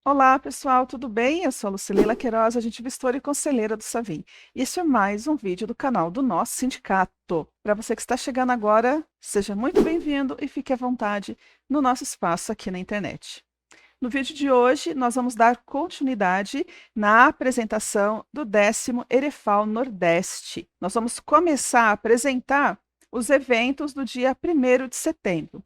Olá, pessoal, tudo bem? Eu sou a Lucilila Queiroz, agente gestora e conselheira do Savim. E este é mais um vídeo do canal do nosso sindicato. Para você que está chegando agora, seja muito bem-vindo e fique à vontade no nosso espaço aqui na internet. No vídeo de hoje, nós vamos dar continuidade na apresentação do 10º Erefal Nordeste. Nós vamos começar a apresentar os eventos do dia 1º de setembro.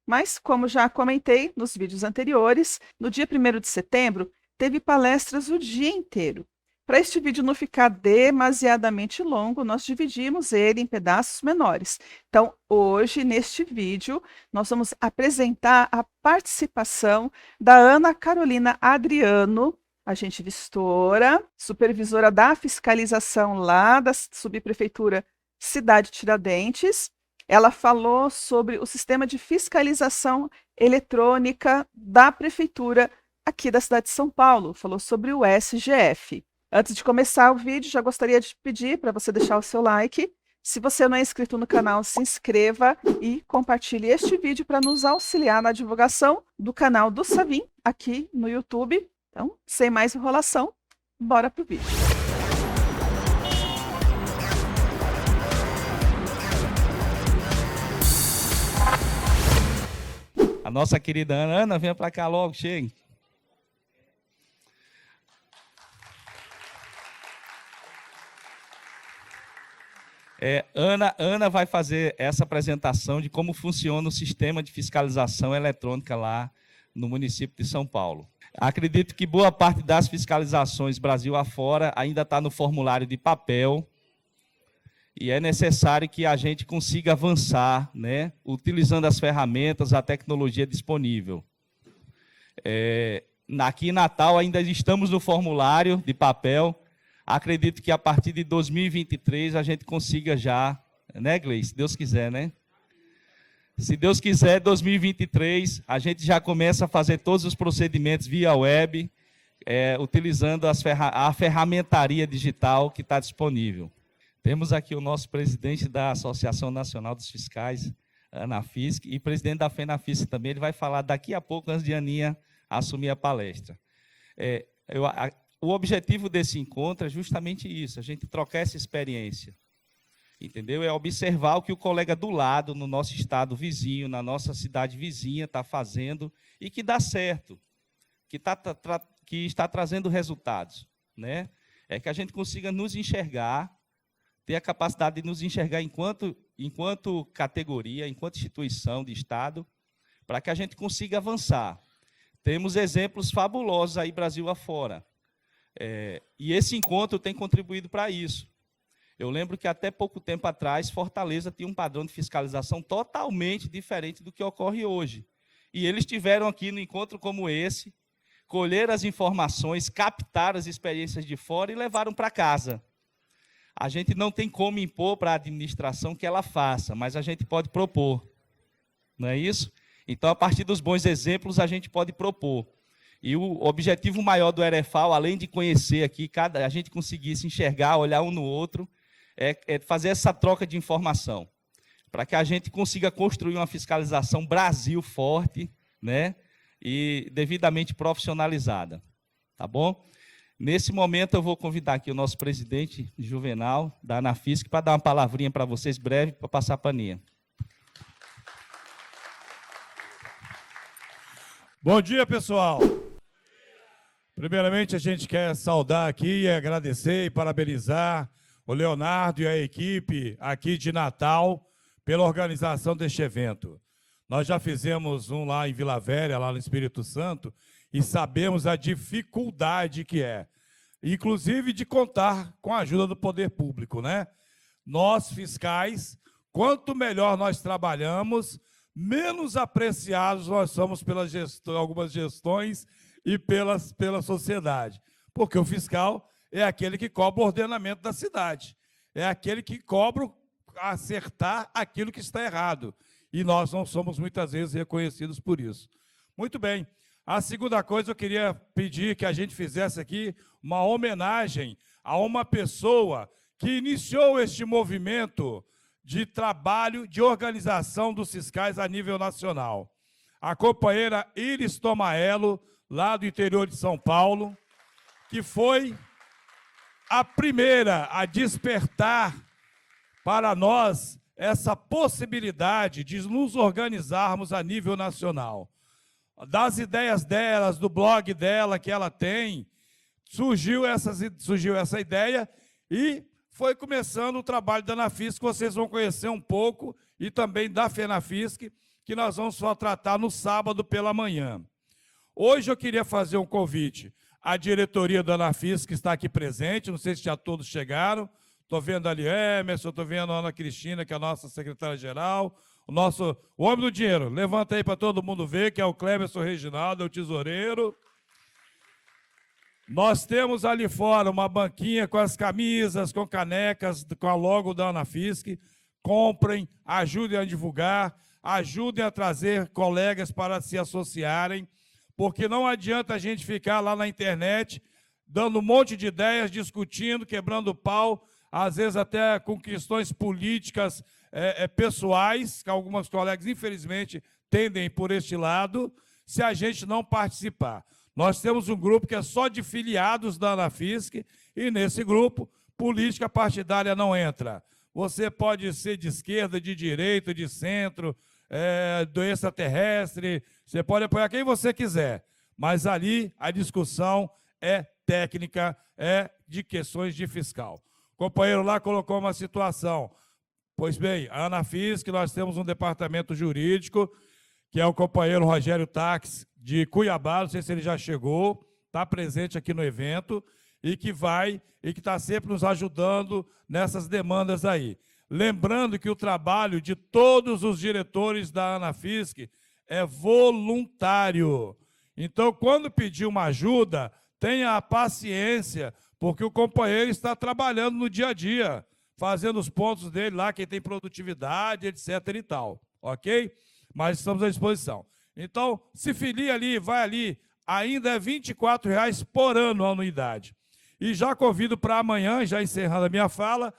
Mas, como já comentei nos vídeos anteriores, no dia 1º de setembro, teve palestras o dia inteiro. Para este vídeo não ficar demasiadamente longo, nós dividimos ele em pedaços menores. Então, hoje, neste vídeo, nós vamos apresentar a participação da Ana Carolina Adriano, agente vistora, supervisora da fiscalização lá da subprefeitura Cidade Tiradentes. Ela falou sobre o sistema de fiscalização eletrônica da prefeitura aqui da cidade de São Paulo, falou sobre o SGF. Antes de começar o vídeo, já gostaria de pedir para você deixar o seu like. Se você não é inscrito no canal, se inscreva e compartilhe este vídeo para nos auxiliar na divulgação do canal do Savim aqui no YouTube. Então, sem mais enrolação, bora para o vídeo. A nossa querida Ana. Ana, venha para cá logo, chegue. Ana vai fazer essa apresentação de como funciona o sistema de fiscalização eletrônica lá no município de São Paulo. Acredito que boa parte das fiscalizações Brasil afora ainda está no formulário de papel, e é necessário que a gente consiga avançar, né, utilizando as ferramentas, a tecnologia disponível. Aqui em Natal ainda estamos no formulário de papel. Acredito que a partir de 2023 a gente consiga já, né, Gleice? Se Deus quiser, né? Se Deus quiser, 2023 a gente já começa a fazer todos os procedimentos via web, utilizando a ferramentaria digital que está disponível. Temos aqui o nosso presidente da Associação Nacional dos Fiscais, ANAFISC, e presidente da FENAFISC também. Ele vai falar daqui a pouco, antes de Aninha assumir a palestra. O objetivo desse encontro é justamente isso, a gente trocar essa experiência, entendeu? É observar o que o colega do lado, no nosso estado vizinho, na nossa cidade vizinha, está fazendo e que dá certo, que está trazendo resultados, né? É que a gente consiga nos enxergar, ter a capacidade de nos enxergar enquanto categoria, enquanto instituição de Estado, para que a gente consiga avançar. Temos exemplos fabulosos aí Brasil afora. E esse encontro tem contribuído para isso. Eu lembro que até pouco tempo atrás, Fortaleza tinha um padrão de fiscalização totalmente diferente do que ocorre hoje. E eles tiveram aqui no encontro como esse, colher as informações, captar as experiências de fora e levaram para casa. A gente não tem como impor para a administração que ela faça, mas a gente pode propor. Não é isso? Então, a partir dos bons exemplos, a gente pode propor. E o objetivo maior do Erefal, além de conhecer aqui, a gente conseguir se enxergar, olhar um no outro, é fazer essa troca de informação, para que a gente consiga construir uma fiscalização Brasil forte, né, e devidamente profissionalizada. Tá bom? Nesse momento, eu vou convidar aqui o nosso presidente Juvenal, da ANAFISC, para dar uma palavrinha para vocês, breve, para passar a paninha. Bom dia, pessoal. Primeiramente, a gente quer saudar aqui e agradecer e parabenizar o Leonardo e a equipe aqui de Natal pela organização deste evento. Nós já fizemos um lá em Vila Velha, lá no Espírito Santo, e sabemos a dificuldade que é, inclusive de contar com a ajuda do poder público, né? Nós, fiscais, quanto melhor nós trabalhamos, menos apreciados nós somos pelas algumas gestões e pela sociedade. Porque o fiscal é aquele que cobra o ordenamento da cidade, é aquele que cobra acertar aquilo que está errado. E nós não somos muitas vezes reconhecidos por isso. Muito bem. A segunda coisa, eu queria pedir que a gente fizesse aqui uma homenagem a uma pessoa que iniciou este movimento de trabalho, de organização dos fiscais a nível nacional. A companheira Iris Tomaello, lá do interior de São Paulo, que foi a primeira a despertar para nós essa possibilidade de nos organizarmos a nível nacional. Das ideias delas, do blog dela que ela tem, surgiu essa ideia e foi começando o trabalho da Anafisc, que vocês vão conhecer um pouco, e também da FENAFISC, que nós vamos só tratar no sábado pela manhã. Hoje eu queria fazer um convite à diretoria da Anafisc, que está aqui presente, não sei se já todos chegaram, estou vendo ali Emerson, estou vendo a Ana Cristina, que é a nossa secretária-geral, o homem do dinheiro, levanta aí para todo mundo ver, que é o Cleberson Reginaldo, é o tesoureiro. Nós temos ali fora uma banquinha com as camisas, com canecas, com a logo da Anafisc. Comprem, ajudem a divulgar, ajudem a trazer colegas para se associarem, porque não adianta a gente ficar lá na internet dando um monte de ideias, discutindo, quebrando pau, às vezes até com questões políticas pessoais, que algumas colegas, infelizmente, tendem por este lado, se a gente não participar. Nós temos um grupo que é só de filiados da Anafisc, e nesse grupo, política partidária não entra. Você pode ser de esquerda, de direita, de centro, do extraterrestre, você pode apoiar quem você quiser, mas ali a discussão é técnica, é de questões de fiscal. O companheiro lá colocou uma situação. Pois bem, a Anafisc, nós temos um departamento jurídico, que é o companheiro Rogério Tax, de Cuiabá, não sei se ele já chegou, está presente aqui no evento, e que está sempre nos ajudando nessas demandas aí. Lembrando que o trabalho de todos os diretores da Anafisc é voluntário. Então, quando pedir uma ajuda, tenha a paciência, porque o companheiro está trabalhando no dia a dia, fazendo os pontos dele lá, quem tem produtividade, etc. e tal, ok? Mas estamos à disposição. Então, se filie ali, vai ali, ainda é R$ 24,00 por ano a anuidade. E já convido para amanhã, já encerrando a minha fala,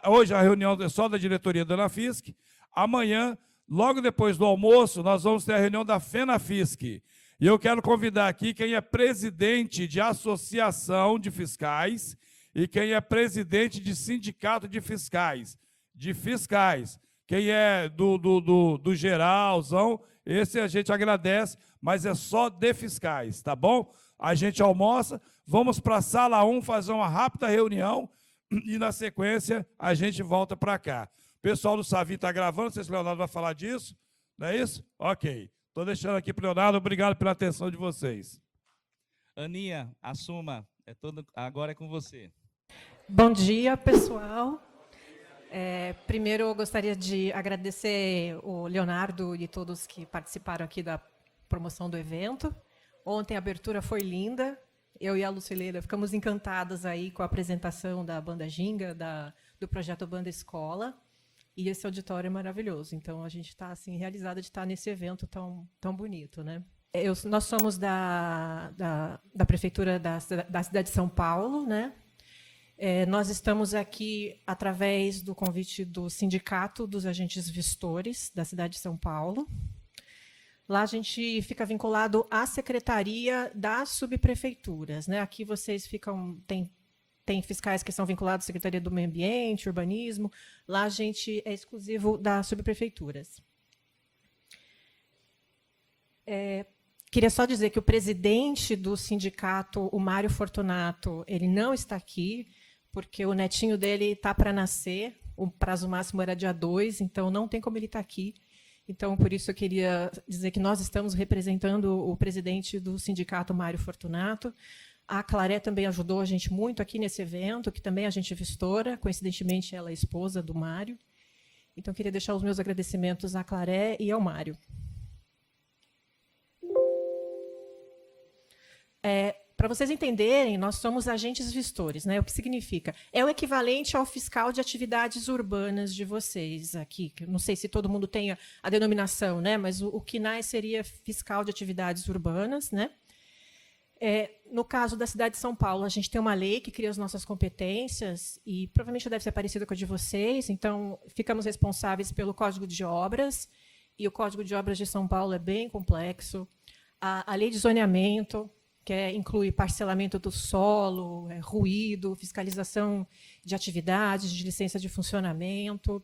hoje a reunião é só da diretoria da Anafisc, amanhã, logo depois do almoço, nós vamos ter a reunião da FENAFISC. E eu quero convidar aqui quem é presidente de associação de fiscais e quem é presidente de sindicato de fiscais. Quem é do geralzão, esse a gente agradece, mas é só de fiscais, tá bom? A gente almoça, vamos para a sala 1 fazer uma rápida reunião e, na sequência, a gente volta para cá. O pessoal do Savi está gravando, não sei se o Leonardo vai falar disso, não é isso? Ok. Estou deixando aqui para o Leonardo, obrigado pela atenção de vocês. Aninha, assuma, agora é com você. Bom dia, pessoal. Primeiro, eu gostaria de agradecer o Leonardo e todos que participaram aqui da promoção do evento. Ontem a abertura foi linda. Eu e a Lucileira ficamos encantadas aí com a apresentação da Banda Ginga, do projeto Banda Escola. E esse auditório é maravilhoso. Então, a gente está assim, realizada de estar nesse evento tão bonito, né? Nós somos da Prefeitura da cidade de São Paulo, né? Nós estamos aqui através do convite do Sindicato dos Agentes Vistores da cidade de São Paulo. Lá a gente fica vinculado à Secretaria das Subprefeituras, né? Aqui vocês tem fiscais que são vinculados à Secretaria do Meio Ambiente, Urbanismo. Lá a gente é exclusivo das subprefeituras. Queria só dizer que o presidente do sindicato, o Mário Fortunato, ele não está aqui, porque o netinho dele está para nascer, o prazo máximo era dia 2, então não tem como ele estar aqui. Então, por isso eu queria dizer que nós estamos representando o presidente do sindicato, Mário Fortunato. A Claré também ajudou a gente muito aqui nesse evento, que também é agente vistora, coincidentemente ela é esposa do Mário. Então, queria deixar os meus agradecimentos à Claré e ao Mário. Para vocês entenderem, nós somos agentes vistores, né? O que significa? É o equivalente ao fiscal de atividades urbanas de vocês aqui. Que não sei se todo mundo tem a denominação, né? Mas o CNAE seria fiscal de atividades urbanas, né? No caso da cidade de São Paulo, a gente tem uma lei que cria as nossas competências e provavelmente deve ser parecida com a de vocês. Então, ficamos responsáveis pelo Código de Obras, e o Código de Obras de São Paulo é bem complexo. A lei de zoneamento, que inclui parcelamento do solo, ruído, fiscalização de atividades, de licença de funcionamento,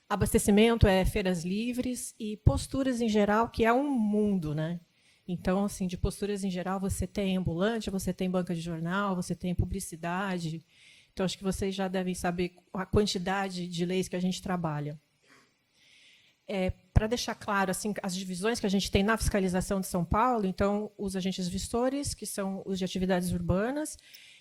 abastecimento, feiras livres e posturas em geral, que é um mundo, né? Então, assim, de posturas em geral, você tem ambulante, você tem banca de jornal, você tem publicidade. Então, acho que vocês já devem saber a quantidade de leis que a gente trabalha. Para deixar claro assim, as divisões que a gente tem na fiscalização de São Paulo, então, os agentes vistores, que são os de atividades urbanas,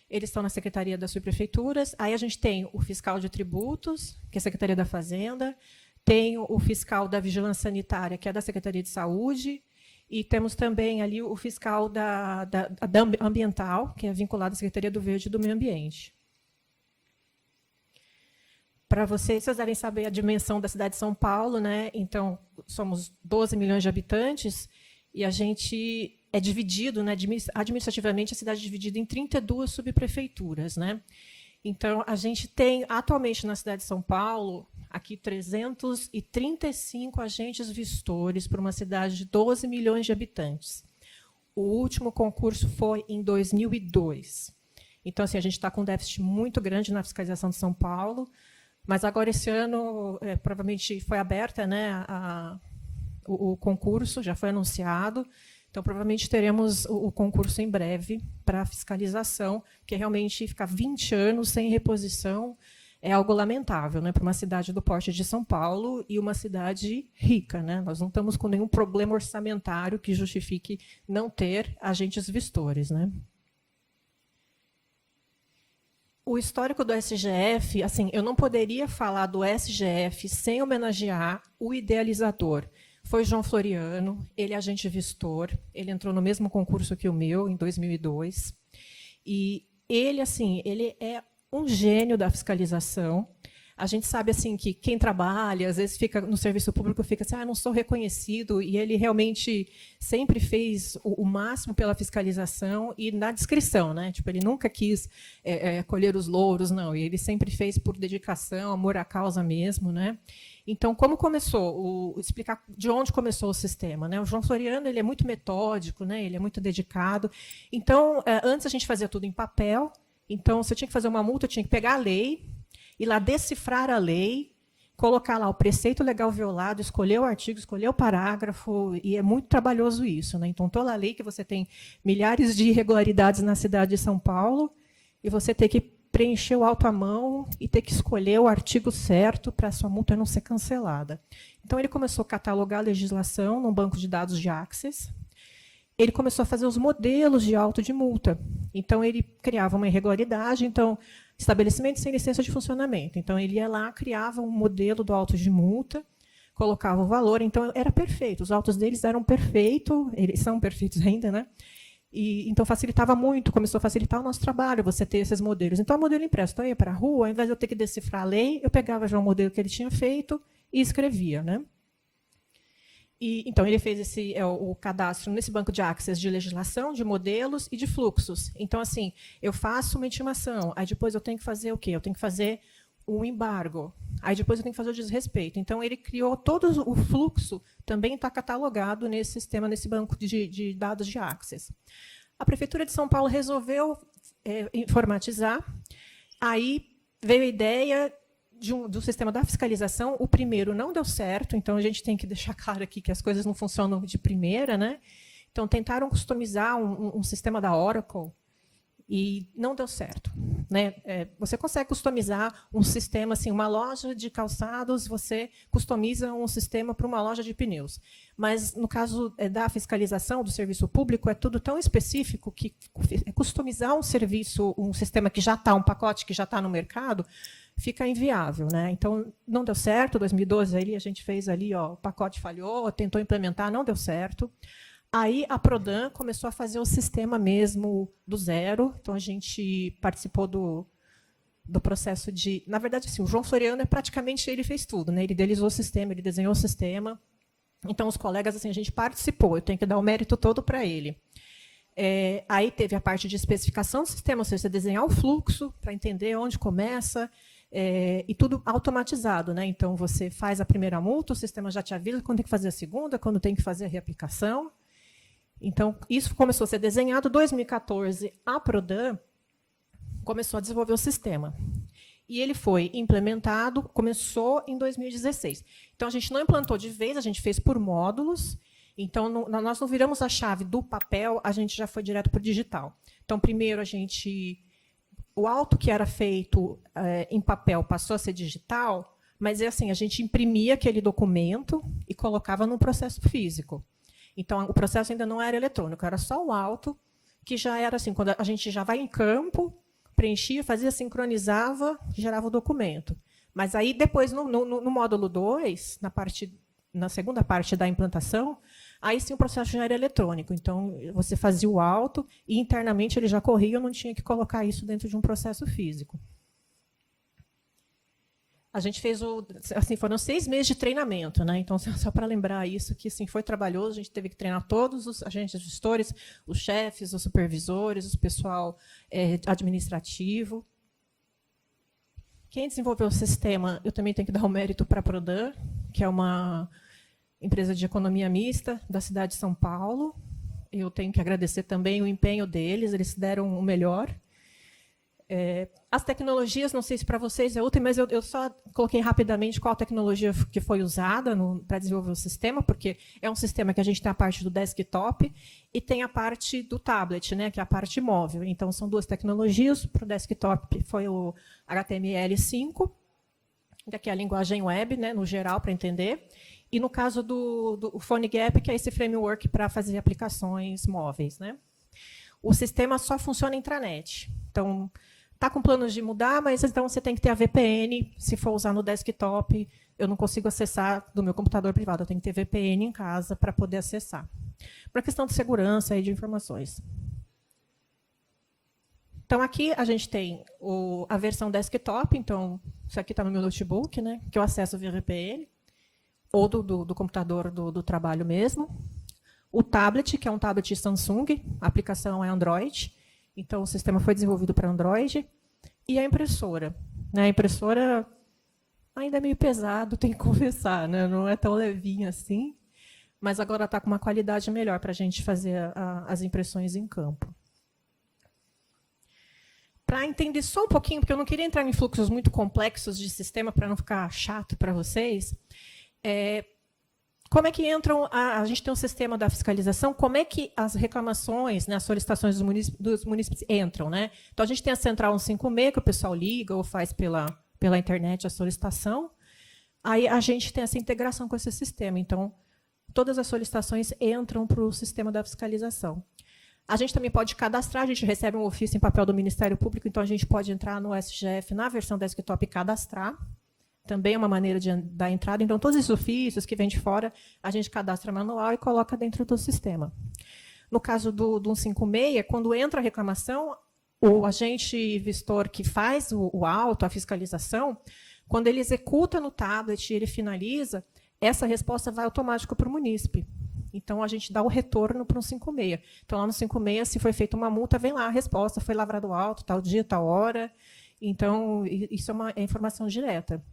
eles estão na Secretaria das Subprefeituras. Aí a gente tem o fiscal de tributos, que é a Secretaria da Fazenda, tem o fiscal da Vigilância Sanitária, que é da Secretaria de Saúde, e temos também ali o fiscal da ambiental, que é vinculado à Secretaria do Verde e do Meio Ambiente. Para vocês devem saber a dimensão da cidade de São Paulo, né? Então, somos 12 milhões de habitantes e a gente é dividido, né? Administrativamente, a cidade é dividida em 32 subprefeituras, né? Então, a gente tem, atualmente, na cidade de São Paulo, aqui 335 agentes vistores para uma cidade de 12 milhões de habitantes. O último concurso foi em 2002. Então, assim, a gente está com um déficit muito grande na fiscalização de São Paulo, mas agora, esse ano, provavelmente foi aberta, né, o concurso, já foi anunciado, então provavelmente teremos o concurso em breve para a fiscalização, porque realmente ficar 20 anos sem reposição é algo lamentável, né, para uma cidade do porte de São Paulo e uma cidade rica, né? Nós não estamos com nenhum problema orçamentário que justifique não ter agentes vistores, né? O histórico do SGF, assim, eu não poderia falar do SGF sem homenagear o idealizador. Foi João Floriano, ele é agente vistor, ele entrou no mesmo concurso que o meu, em 2002. E ele, assim, ele é um gênio da fiscalização. A gente sabe assim que quem trabalha, às vezes fica no serviço público, fica assim, não sou reconhecido, e ele realmente sempre fez o máximo pela fiscalização e na discrição, né? Tipo, ele nunca quis colher os louros, não, e ele sempre fez por dedicação, amor à causa mesmo, né? Então, como começou? Explicar de onde começou o sistema, né? O João Floriano, ele é muito metódico, né? Ele é muito dedicado. Então, antes a gente fazia tudo em papel. Então, se eu tinha que fazer uma multa, eu tinha que pegar a lei, ir lá decifrar a lei, colocar lá o preceito legal violado, escolher o artigo, escolher o parágrafo, e é muito trabalhoso isso, né? Então, toda a lei que você tem milhares de irregularidades na cidade de São Paulo, e você tem que preencher o auto à mão e ter que escolher o artigo certo para a sua multa não ser cancelada. Então, ele começou a catalogar a legislação num banco de dados de Access. Ele começou a fazer os modelos de auto de multa. Então, ele criava uma irregularidade, então, estabelecimento sem licença de funcionamento. Então, ele ia lá, criava um modelo do auto de multa, colocava o valor, então, era perfeito. Os autos deles eram perfeitos, eles são perfeitos ainda, né? E, então, facilitava muito, começou a facilitar o nosso trabalho, você ter esses modelos. Então, o modelo impresso, então, eu ia para a rua, ao invés de eu ter que decifrar a lei, eu pegava já o modelo que ele tinha feito e escrevia, né? E, então, ele fez o cadastro nesse banco de Access de legislação, de modelos e de fluxos. Então, assim, eu faço uma intimação, aí depois eu tenho que fazer o quê? Eu tenho que fazer um embargo, aí depois eu tenho que fazer o desrespeito. Então, ele criou todo o fluxo, também está catalogado nesse sistema, nesse banco de dados de Access. A Prefeitura de São Paulo resolveu informatizar, aí veio a ideia do sistema da fiscalização. O primeiro não deu certo, então a gente tem que deixar claro aqui que as coisas não funcionam de primeira, né? Então, tentaram customizar um sistema da Oracle e não deu certo, né? Você consegue customizar um sistema, assim, uma loja de calçados, você customiza um sistema para uma loja de pneus. Mas, no caso da fiscalização do serviço público, é tudo tão específico que customizar um serviço, um sistema que já está, um pacote que já está no mercado, fica inviável, né? Então, não deu certo. Em 2012, ali, a gente fez ali, o pacote falhou, tentou implementar, não deu certo. Aí, a Prodan começou a fazer o sistema mesmo do zero. Então, a gente participou do processo de... Na verdade, assim, o João Floriano, praticamente, ele fez tudo, né? Ele idealizou o sistema, ele desenhou o sistema. Então, os colegas, assim, a gente participou. Eu tenho que dar o mérito todo para ele. Aí, teve a parte de especificação do sistema, ou seja, você desenhar o fluxo para entender onde começa... e tudo automatizado, né? Então, você faz a primeira multa, o sistema já te avisa quando tem que fazer a segunda, quando tem que fazer a reaplicação. Então, isso começou a ser desenhado. Em 2014, a Prodan começou a desenvolver o sistema. E ele foi implementado, começou em 2016. Então, a gente não implantou de vez, a gente fez por módulos. Então, nós não viramos a chave do papel, a gente já foi direto para o digital. Então, primeiro, o auto que era feito em papel passou a ser digital, mas assim, a gente imprimia aquele documento e colocava no processo físico. Então, o processo ainda não era eletrônico, era só o auto, que já era assim, quando a gente já vai em campo, preenchia, fazia, sincronizava, gerava o documento. Mas aí, depois, no módulo 2, na segunda parte da implantação, aí sim o processo já era eletrônico. Então, você fazia o auto e, internamente, ele já corria, eu não tinha que colocar isso dentro de um processo físico. A gente fez foram 6 meses de treinamento, né? Então, só para lembrar isso, que assim, foi trabalhoso, a gente teve que treinar todos os agentes gestores, os chefes, os supervisores, o pessoal administrativo. Quem desenvolveu o sistema, eu também tenho que dar o mérito para a Prodan, que é uma empresa de economia mista da cidade de São Paulo. Eu tenho que agradecer também o empenho deles, eles deram o melhor. As tecnologias, não sei se para vocês é útil, mas eu só coloquei rapidamente qual tecnologia que foi usada para desenvolver o sistema, porque é um sistema que a gente tem a parte do desktop e tem a parte do tablet, né, que é a parte móvel. Então, são 2 tecnologias. Para o desktop foi o HTML5, que é a linguagem web, né, no geral, para entender. E, no caso do PhoneGap, que é esse framework para fazer aplicações móveis, né. O sistema só funciona intranet. Então, está com planos de mudar, mas então você tem que ter a VPN. Se for usar no desktop, eu não consigo acessar do meu computador privado. Eu tenho que ter VPN em casa para poder acessar. Para questão de segurança e de informações. Então, aqui a gente tem a versão desktop. Então, isso aqui está no meu notebook, né, que eu acesso via VPN, ou do computador do trabalho mesmo. O tablet, que é um tablet Samsung, a aplicação é Android. Então, o sistema foi desenvolvido para Android. E a impressora. A impressora ainda é meio pesado, tem que confessar, né? Não é tão levinha assim, mas agora está com uma qualidade melhor para a gente fazer as impressões em campo. Para entender só um pouquinho, porque eu não queria entrar em fluxos muito complexos de sistema para não ficar chato para vocês, como é que entram, a gente tem um sistema da fiscalização, como é que as reclamações, né, as solicitações dos munícipes entram, né? Então, a gente tem a central 156, que o pessoal liga ou faz pela internet a solicitação. Aí, a gente tem essa integração com esse sistema. Então, todas as solicitações entram para o sistema da fiscalização. A gente também pode cadastrar, a gente recebe um ofício em papel do Ministério Público, então a gente pode entrar no SGF na versão desktop e cadastrar. Também é uma maneira de dar entrada. Então, todos esses ofícios que vêm de fora, a gente cadastra manual e coloca dentro do sistema. No caso do 156, quando entra a reclamação, o agente vistor que faz o auto, a fiscalização, quando ele executa no tablet e ele finaliza, essa resposta vai automático para o munícipe. Então, a gente dá o retorno para o 156. Então, lá no 156, se foi feita uma multa, vem lá a resposta, foi lavrado o auto, tal dia, tal hora. Então, isso é informação direta.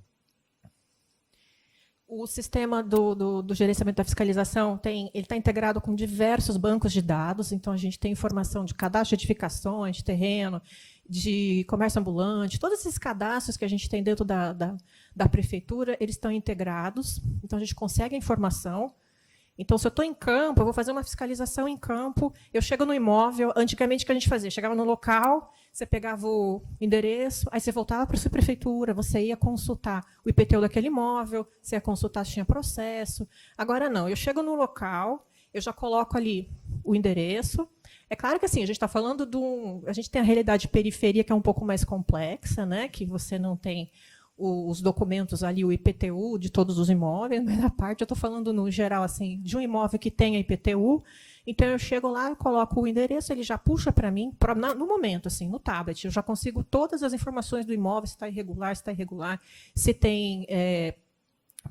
O sistema do gerenciamento da fiscalização ele está integrado com diversos bancos de dados. Então, a gente tem informação de cadastro de edificações, de terreno, de comércio ambulante. Todos esses cadastros que a gente tem dentro da prefeitura, eles estão integrados. Então, a gente consegue a informação. Então, se eu estou em campo, eu vou fazer uma fiscalização em campo, eu chego no imóvel, antigamente o que a gente fazia? Chegava no local, você pegava o endereço, aí você voltava para a sua prefeitura, você ia consultar o IPTU daquele imóvel, você ia consultar se tinha processo. Agora não, eu chego no local, eu já coloco ali o endereço. É claro que assim, a gente está falando a gente tem a realidade de periferia que é um pouco mais complexa, né? Que você não tem os documentos ali, o IPTU de todos os imóveis, mas na parte eu estou falando no geral assim, de um imóvel que tenha IPTU, então eu chego lá, eu coloco o endereço, ele já puxa para mim, no momento, assim, no tablet, eu já consigo todas as informações do imóvel, se está irregular, se tem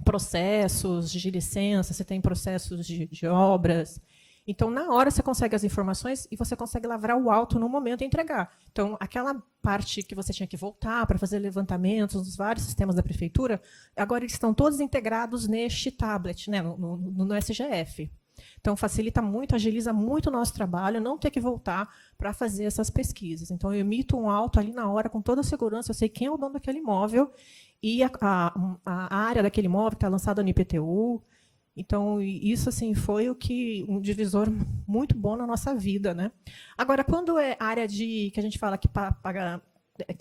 processos de licença, se tem processos de obras. Então, na hora, você consegue as informações e você consegue lavrar o auto no momento e entregar. Então, aquela parte que você tinha que voltar para fazer levantamentos nos vários sistemas da prefeitura, agora eles estão todos integrados neste tablet, né, no SGF. Então, facilita muito, agiliza muito o nosso trabalho, não ter que voltar para fazer essas pesquisas. Então, eu emito um auto ali na hora, com toda a segurança, eu sei quem é o dono daquele imóvel e a área daquele imóvel que está lançada no IPTU. Então, isso assim, foi um divisor muito bom na nossa vida, né? Agora, quando é área que a gente fala que paga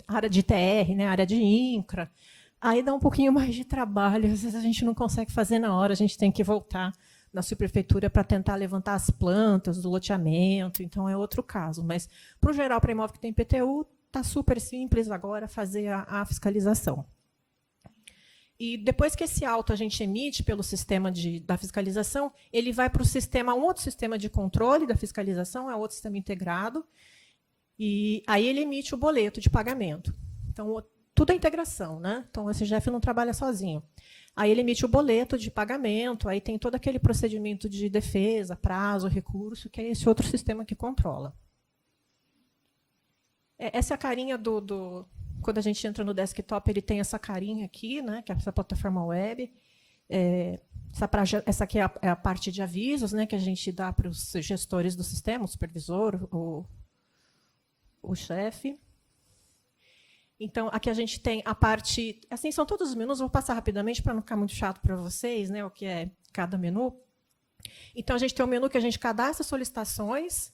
área de TR, né, área de INCRA, aí dá um pouquinho mais de trabalho, às vezes a gente não consegue fazer na hora, a gente tem que voltar na subprefeitura para tentar levantar as plantas do loteamento, então é outro caso. Mas, para o geral, para imóvel que tem IPTU, está super simples agora fazer a fiscalização. E depois que esse auto a gente emite pelo sistema da fiscalização, ele vai para um outro sistema de controle da fiscalização, é outro sistema integrado, e aí ele emite o boleto de pagamento. Então, tudo é integração, né? Então, o SGF não trabalha sozinho. Aí ele emite o boleto de pagamento, aí tem todo aquele procedimento de defesa, prazo, recurso, que é esse outro sistema que controla. Essa é a carinha quando a gente entra no desktop, ele tem essa carinha aqui, né, que é essa plataforma web. Essa aqui é a parte de avisos, né, que a gente dá para os gestores do sistema, o supervisor, o chefe. Então, aqui a gente tem a parte... Assim, são todos os menus, vou passar rapidamente para não ficar muito chato para vocês, né, o que é cada menu. Então, a gente tem um menu que a gente cadastra solicitações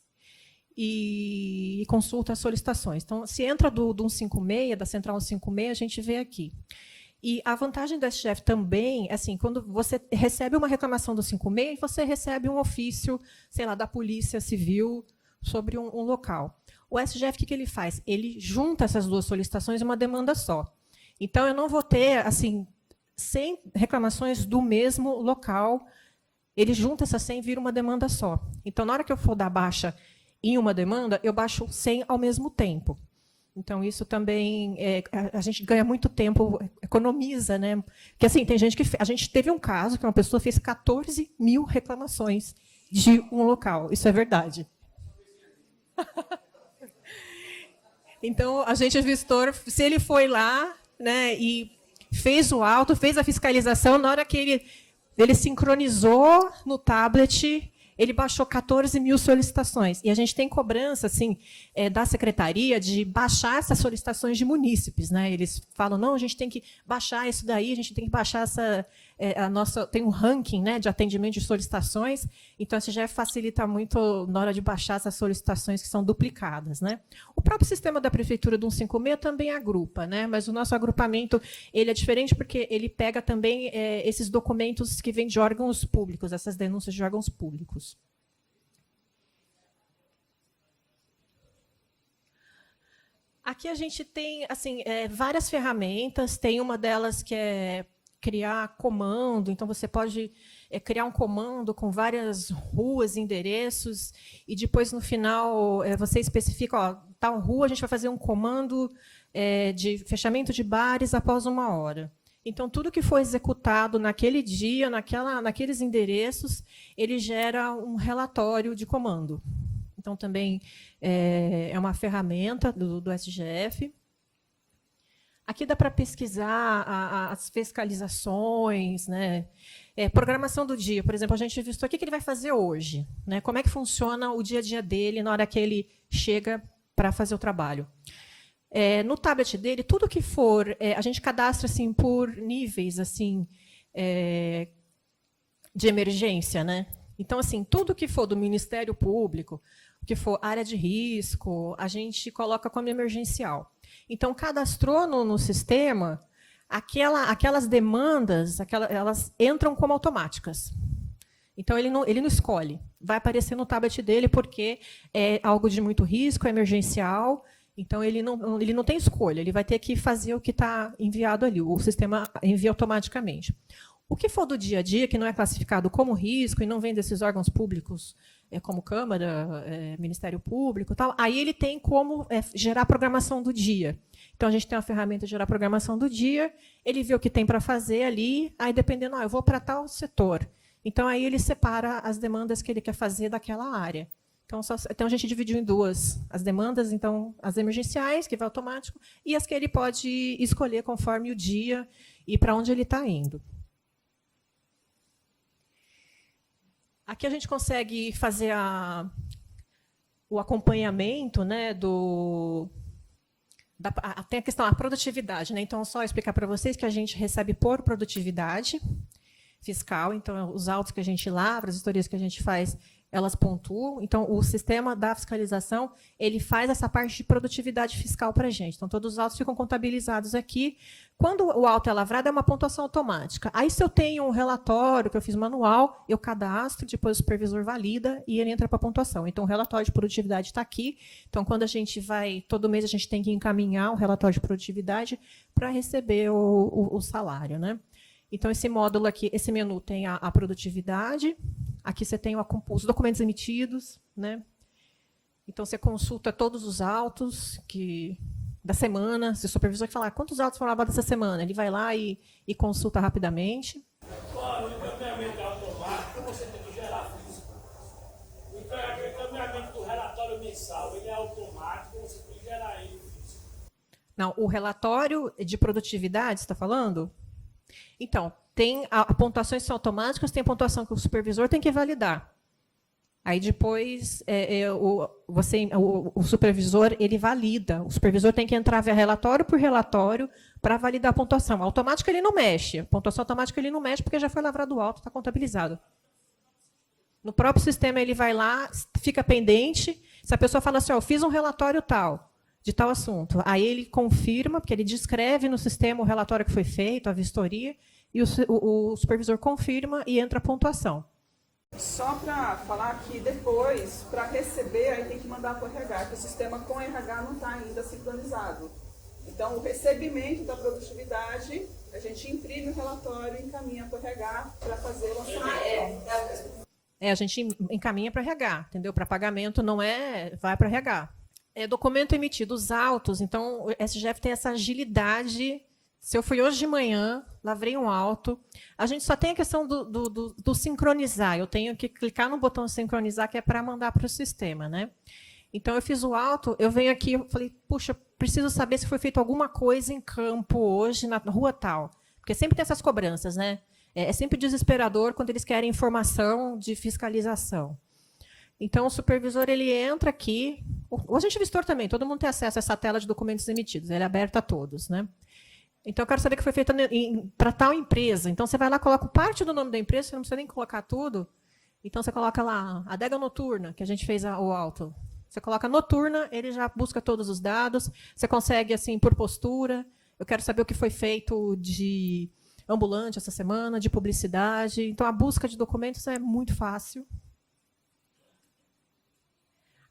e consulta as solicitações. Então, se entra do 156, da central 156, a gente vê aqui. E a vantagem do SGF também, assim, quando você recebe uma reclamação do 56, você recebe um ofício, sei lá, da Polícia Civil sobre um local. O SGF, o que ele faz? Ele junta essas duas solicitações em uma demanda só. Então, eu não vou ter, assim, 100 reclamações do mesmo local. Ele junta essas 100 e vira uma demanda só. Então, na hora que eu for dar baixa em uma demanda, eu baixo 100 ao mesmo tempo. Então, isso também, a gente ganha muito tempo, economiza, né? Porque, assim, tem gente que... A gente teve um caso que uma pessoa fez 14 mil reclamações de um local. Isso é verdade. Então, a gente vistor, se ele foi lá, né, e fez o auto, fez a fiscalização, na hora que ele sincronizou no tablet, ele baixou 14 mil solicitações. E a gente tem cobrança assim, da secretaria de baixar essas solicitações de munícipes, né? Eles falam, não, a gente tem que baixar isso daí, a gente tem que baixar tem um ranking, né, de atendimento de solicitações, então isso já facilita muito na hora de baixar essas solicitações que são duplicadas, né? O próprio sistema da Prefeitura do 156 também agrupa, né? Mas o nosso agrupamento ele é diferente porque ele pega também esses documentos que vêm de órgãos públicos, essas denúncias de órgãos públicos. Aqui a gente tem assim, várias ferramentas, tem uma delas que é criar comando, então você pode criar um comando com várias ruas, endereços, e depois, no final, você especifica, ó, tal rua, a gente vai fazer um comando de fechamento de bares após 1 hora. Então, tudo que for executado naquele dia, naqueles endereços, ele gera um relatório de comando. Então, também é uma ferramenta do SGF. Aqui dá para pesquisar as fiscalizações, né? Programação do dia, por exemplo, a gente viu o que ele vai fazer hoje, né? Como é que funciona o dia a dia dele na hora que ele chega para fazer o trabalho. No tablet dele, tudo que for, a gente cadastra assim, por níveis assim, de emergência, né? Então, assim, tudo que for do Ministério Público, que for área de risco, a gente coloca como emergencial. Então, cadastrou no sistema, aquelas demandas, elas entram como automáticas. Então, ele não escolhe. Vai aparecer no tablet dele porque é algo de muito risco, é emergencial. Então, ele não tem escolha. Ele vai ter que fazer o que está enviado ali. O sistema envia automaticamente. O que for do dia a dia, que não é classificado como risco e não vem desses órgãos públicos, como Câmara, Ministério Público, tal, aí ele tem como gerar programação do dia. Então, a gente tem uma ferramenta de gerar programação do dia, ele vê o que tem para fazer ali, aí dependendo, eu vou para tal setor. Então, aí ele separa as demandas que ele quer fazer daquela área. Então, a gente dividiu em duas as demandas, então, as emergenciais, que vai automático, e as que ele pode escolher conforme o dia e para onde ele está indo. Aqui a gente consegue fazer o acompanhamento, né, tem a questão da produtividade, né? Então, só explicar para vocês que a gente recebe por produtividade fiscal, então os autos que a gente lavra, as historias que a gente faz, elas pontuam. Então, o sistema da fiscalização, ele faz essa parte de produtividade fiscal para a gente. Então, todos os autos ficam contabilizados aqui. Quando o auto é lavrado, é uma pontuação automática. Aí, se eu tenho um relatório que eu fiz manual, eu cadastro, depois o supervisor valida e ele entra para a pontuação. Então, o relatório de produtividade está aqui. Então, quando a gente vai, todo mês a gente tem que encaminhar o relatório de produtividade para receber o salário, né? Então, esse módulo aqui, esse menu tem a produtividade. Aqui você tem os documentos emitidos, né? Então, você consulta todos os autos da semana. Se o supervisor falar quantos autos foram lavados essa semana, ele vai lá e consulta rapidamente. Claro, o encaminhamento é automático, você tem que gerar físico. O encaminhamento do relatório mensal, ele é automático, você tem que gerar ele físico. Não, o relatório de produtividade, você está falando? Então, tem pontuações são automáticas, tem pontuação que o supervisor tem que validar. Aí depois o supervisor ele valida. O supervisor tem que entrar via relatório por relatório para validar a pontuação. Automático ele não mexe. A pontuação automática ele não mexe porque já foi lavrado o auto, está contabilizado. No próprio sistema ele vai lá, fica pendente. Se a pessoa fala assim, eu fiz um relatório tal, de tal assunto, aí ele confirma, porque ele descreve no sistema o relatório que foi feito, a vistoria, e o supervisor confirma e entra a pontuação. Só para falar que depois, para receber, aí tem que mandar para o RH, que o sistema com o RH não está ainda sincronizado. Então, o recebimento da produtividade, a gente imprime o relatório e encaminha para o RH para fazer o lançamento. A gente encaminha para RH, entendeu? Para pagamento não vai para RH. Documento emitido, os autos, então o SGF tem essa agilidade. Se eu fui hoje de manhã, lavrei um auto, a gente só tem a questão do sincronizar. Eu tenho que clicar no botão sincronizar, que é para mandar para o sistema, né? Então, eu fiz o auto, eu venho aqui, eu falei, puxa, preciso saber se foi feito alguma coisa em campo hoje, na rua tal. Porque sempre tem essas cobranças, né? É sempre desesperador quando eles querem informação de fiscalização. Então, o supervisor ele entra aqui, o agente vistor também, todo mundo tem acesso a essa tela de documentos emitidos, ele é aberto a todos, né? Então, eu quero saber que foi feito para tal empresa. Então, você vai lá, coloca parte do nome da empresa, você não precisa nem colocar tudo. Então, você coloca lá, Adega Noturna, que a gente fez o auto. Você coloca Noturna, ele já busca todos os dados. Você consegue, assim, por postura. Eu quero saber o que foi feito de ambulante essa semana, de publicidade. Então, a busca de documentos é muito fácil.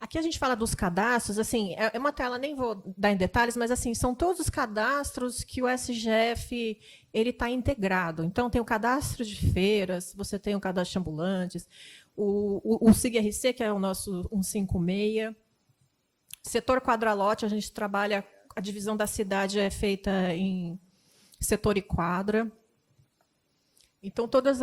Aqui a gente fala dos cadastros, assim, é uma tela, nem vou dar em detalhes, mas assim, são todos os cadastros que o SGF está integrado. Então, tem o cadastro de feiras, você tem o cadastro de ambulantes, o SIG-RC, que é o nosso 156. Setor quadralote, a gente trabalha, a divisão da cidade é feita em setor e quadra. Então, todos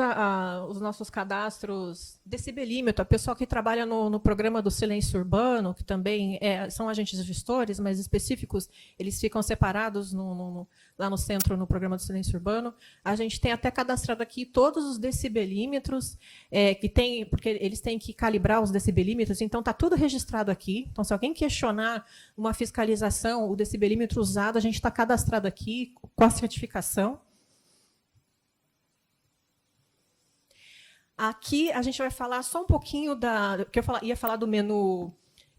os nossos cadastros, decibelímetro, a pessoa que trabalha no programa do silêncio urbano, que também são agentes gestores, mas específicos, eles ficam separados lá no centro, no programa do silêncio urbano. A gente tem até cadastrado aqui todos os decibelímetros, porque eles têm que calibrar os decibelímetros, então está tudo registrado aqui. Então, se alguém questionar uma fiscalização, o decibelímetro usado, a gente está cadastrado aqui com a certificação. Aqui a gente vai falar só um pouquinho que ia falar do menu,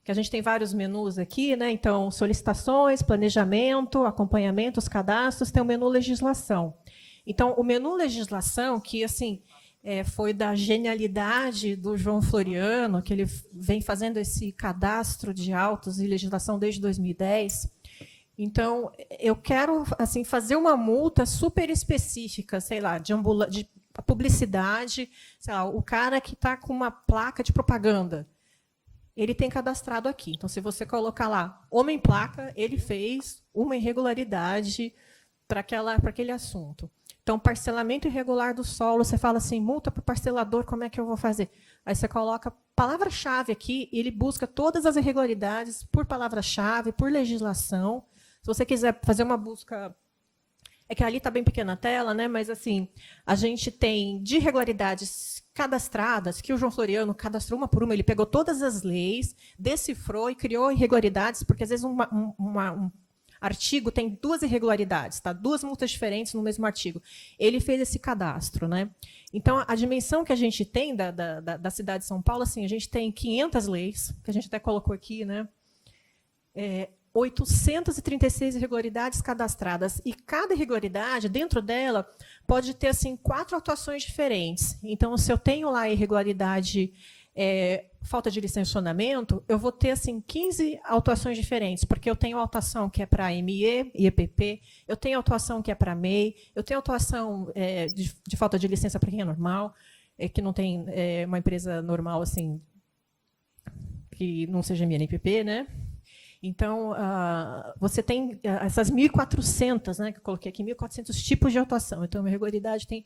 que a gente tem vários menus aqui, né? Então, solicitações, planejamento, acompanhamento, os cadastros, tem o menu legislação. Então, o menu legislação, que assim, foi da genialidade do João Floriano, que ele vem fazendo esse cadastro de autos e legislação desde 2010. Então, eu quero assim, fazer uma multa super específica, sei lá, de publicidade, sei lá, o cara que está com uma placa de propaganda, ele tem cadastrado aqui. Então, se você colocar lá, homem placa, ele fez uma irregularidade para aquele assunto. Então, parcelamento irregular do solo, você fala assim, multa para o parcelador, como é que eu vou fazer? Aí você coloca palavra-chave aqui, e ele busca todas as irregularidades por palavra-chave, por legislação. Se você quiser fazer uma busca É que ali está bem pequena a tela, né? Mas assim, a gente tem de irregularidades cadastradas, que o João Floriano cadastrou uma por uma, ele pegou todas as leis, decifrou e criou irregularidades, porque às vezes um artigo tem 2 irregularidades, tá? 2 multas diferentes no mesmo artigo. Ele fez esse cadastro, né? Então, a dimensão que a gente tem da cidade de São Paulo, assim, a gente tem 500 leis, que a gente até colocou aqui, né? 836 irregularidades cadastradas, e cada irregularidade, dentro dela, pode ter assim, 4 atuações diferentes. Então, se eu tenho lá a irregularidade, falta de licenciamento, eu vou ter assim, 15 autuações diferentes, porque eu tenho autuação que é para ME e EPP, eu tenho autuação que é para MEI, eu tenho autuação de falta de licença para quem é normal, que não tem uma empresa normal assim, que não seja ME nem EPP, né? Então, você tem essas 1.400, né, que eu coloquei aqui, 1.400 tipos de autuação. Então, a irregularidade tem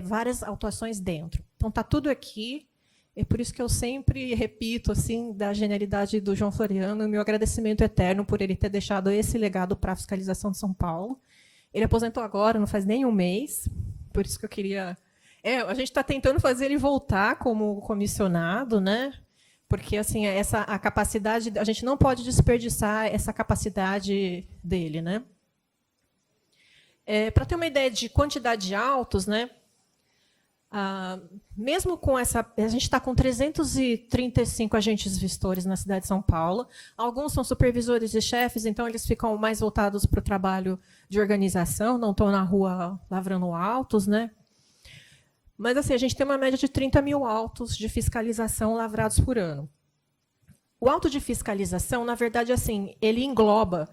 várias autuações dentro. Então, está tudo aqui. É por isso que eu sempre repito assim, da genialidade do João Floriano, e meu agradecimento eterno por ele ter deixado esse legado para a fiscalização de São Paulo. Ele aposentou agora, não faz nem um mês, por isso que eu queria... a gente está tentando fazer ele voltar como comissionado, né? Porque assim, a capacidade, a gente não pode desperdiçar essa capacidade dele, né? Para ter uma ideia de quantidade de autos, né? Mesmo com essa, a gente está com 335 agentes vistores na cidade de São Paulo. Alguns são supervisores e chefes, então eles ficam mais voltados para o trabalho de organização, não estão na rua lavrando autos, né? Mas assim, a gente tem uma média de 30 mil autos de fiscalização lavrados por ano. O auto de fiscalização, na verdade, assim, ele engloba,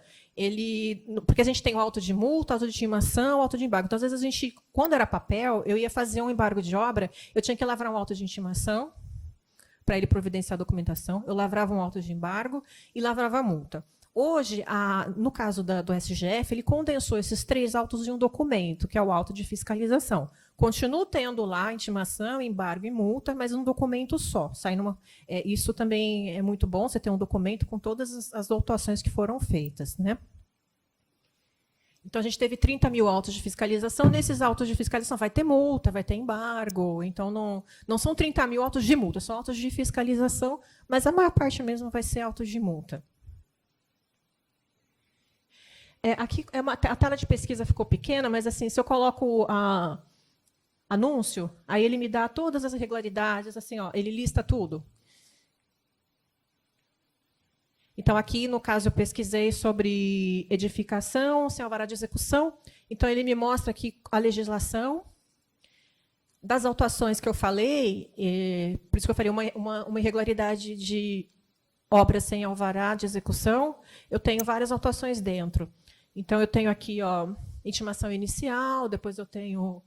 porque a gente tem o auto de multa, auto de intimação, auto de embargo. Então, às vezes, a gente, quando era papel, eu ia fazer um embargo de obra, eu tinha que lavrar um auto de intimação para ele providenciar a documentação, eu lavrava um auto de embargo e lavrava a multa. Hoje, no caso do SGF, ele condensou esses 3 autos em um documento, que é o auto de fiscalização. Continuo tendo lá intimação, embargo e multa, mas um documento só. Isso também é muito bom, você ter um documento com todas as autuações que foram feitas, né? Então, a gente teve 30 mil autos de fiscalização. Nesses autos de fiscalização vai ter multa, vai ter embargo. Então, não são 30 mil autos de multa, são autos de fiscalização, mas a maior parte mesmo vai ser autos de multa. Aqui a tela de pesquisa ficou pequena, mas assim, se eu coloco anúncio, aí ele me dá todas as irregularidades, assim, ó, ele lista tudo. Então, aqui, no caso, eu pesquisei sobre edificação, sem alvará de execução. Então, ele me mostra aqui a legislação das autuações que eu falei, por isso que eu falei uma irregularidade de obra sem alvará de execução, eu tenho várias autuações dentro. Então, eu tenho aqui intimação inicial, depois eu tenho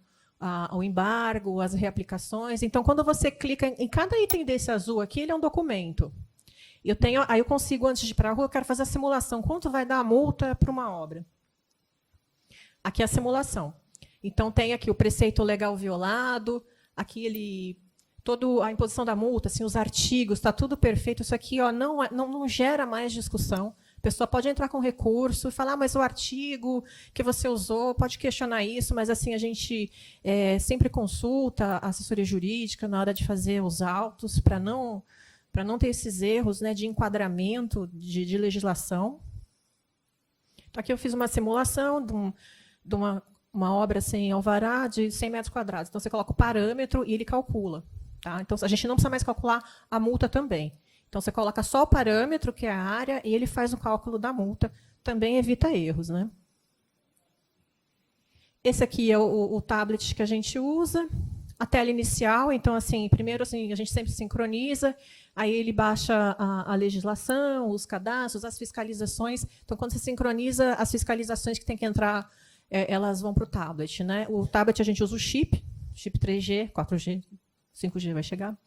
o embargo, as reaplicações. Então, quando você clica em cada item desse azul aqui, ele é um documento. Aí eu consigo, antes de ir para a rua, eu quero fazer a simulação. Quanto vai dar a multa para uma obra? Aqui é a simulação. Então, tem aqui o preceito legal violado, aqui toda a imposição da multa, assim, os artigos, está tudo perfeito. Isso aqui não gera mais discussão. A pessoa pode entrar com recurso e falar, mas o artigo que você usou, pode questionar isso, mas assim a gente sempre consulta a assessoria jurídica na hora de fazer os autos, para não ter esses erros, né, de enquadramento de legislação. Então, aqui eu fiz uma simulação de uma obra sem alvará de 100 metros quadrados. Então, você coloca o parâmetro e ele calcula. Tá? Então, a gente não precisa mais calcular a multa também. Então, você coloca só o parâmetro, que é a área, e ele faz o cálculo da multa. Também evita erros, né? Esse aqui é o tablet que a gente usa. A tela inicial, então, assim, primeiro assim, a gente sempre sincroniza, aí ele baixa a legislação, os cadastros, as fiscalizações. Então, quando você sincroniza, as fiscalizações que tem que entrar, elas vão para o tablet, né? O tablet a gente usa o chip 3G, 4G, 5G vai chegar.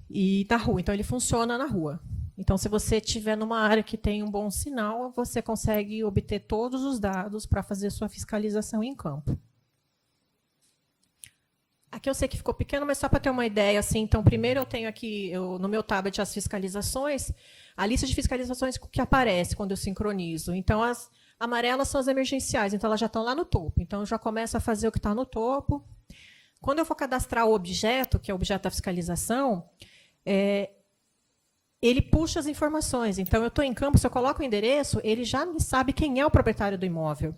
E na rua, então ele funciona na rua. Então, se você estiver numa área que tem um bom sinal, você consegue obter todos os dados para fazer sua fiscalização em campo. Aqui eu sei que ficou pequeno, mas só para ter uma ideia. Assim, então, primeiro eu tenho aqui no meu tablet as fiscalizações, a lista de fiscalizações que aparece quando eu sincronizo. Então, Amarelas são as emergenciais, então elas já estão lá no topo. Então, eu já começo a fazer o que está no topo. Quando eu for cadastrar o objeto, que é o objeto da fiscalização, ele puxa as informações. Então, eu estou em campo, se eu coloco o endereço, ele já me sabe quem é o proprietário do imóvel.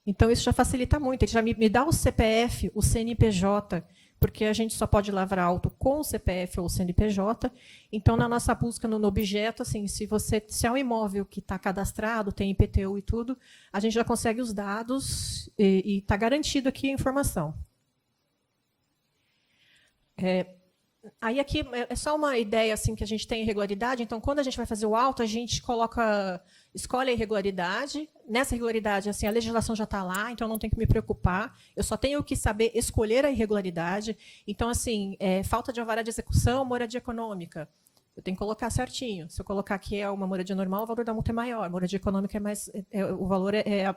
Então, isso já facilita muito. Ele já me dá o CPF, o CNPJ, porque a gente só pode lavrar auto com o CPF ou o CNPJ. Então, na nossa busca no objeto, assim, se é um imóvel que está cadastrado, tem IPTU e tudo, a gente já consegue os dados e está garantido aqui a informação. Aí aqui é só uma ideia assim que a gente tem irregularidade. Então, quando a gente vai fazer o auto, a gente escolhe a irregularidade. Nessa irregularidade, assim, a legislação já está lá, então não tem que me preocupar. Eu só tenho que saber escolher a irregularidade. Então, assim, falta de alvará de execução, moradia econômica. Eu tenho que colocar certinho. Se eu colocar que é uma moradia normal, o valor da multa é maior. Moradia econômica é mais, o valor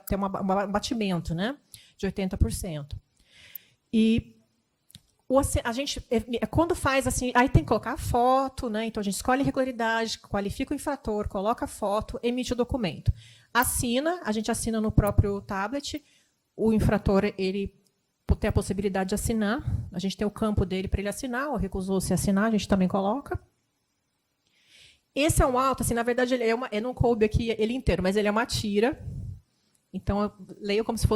tem um abatimento, né, de 80%. E a gente, quando faz assim, aí tem que colocar a foto, né? Então a gente escolhe a irregularidade, qualifica o infrator, coloca a foto, emite o documento. A gente assina no próprio tablet, o infrator ele tem a possibilidade de assinar, a gente tem o campo dele para ele assinar, ou recusou-se a assinar, a gente também coloca. Esse é um auto, assim, na verdade, eu não coube aqui ele inteiro, mas ele é uma tira. Então, eu leio como se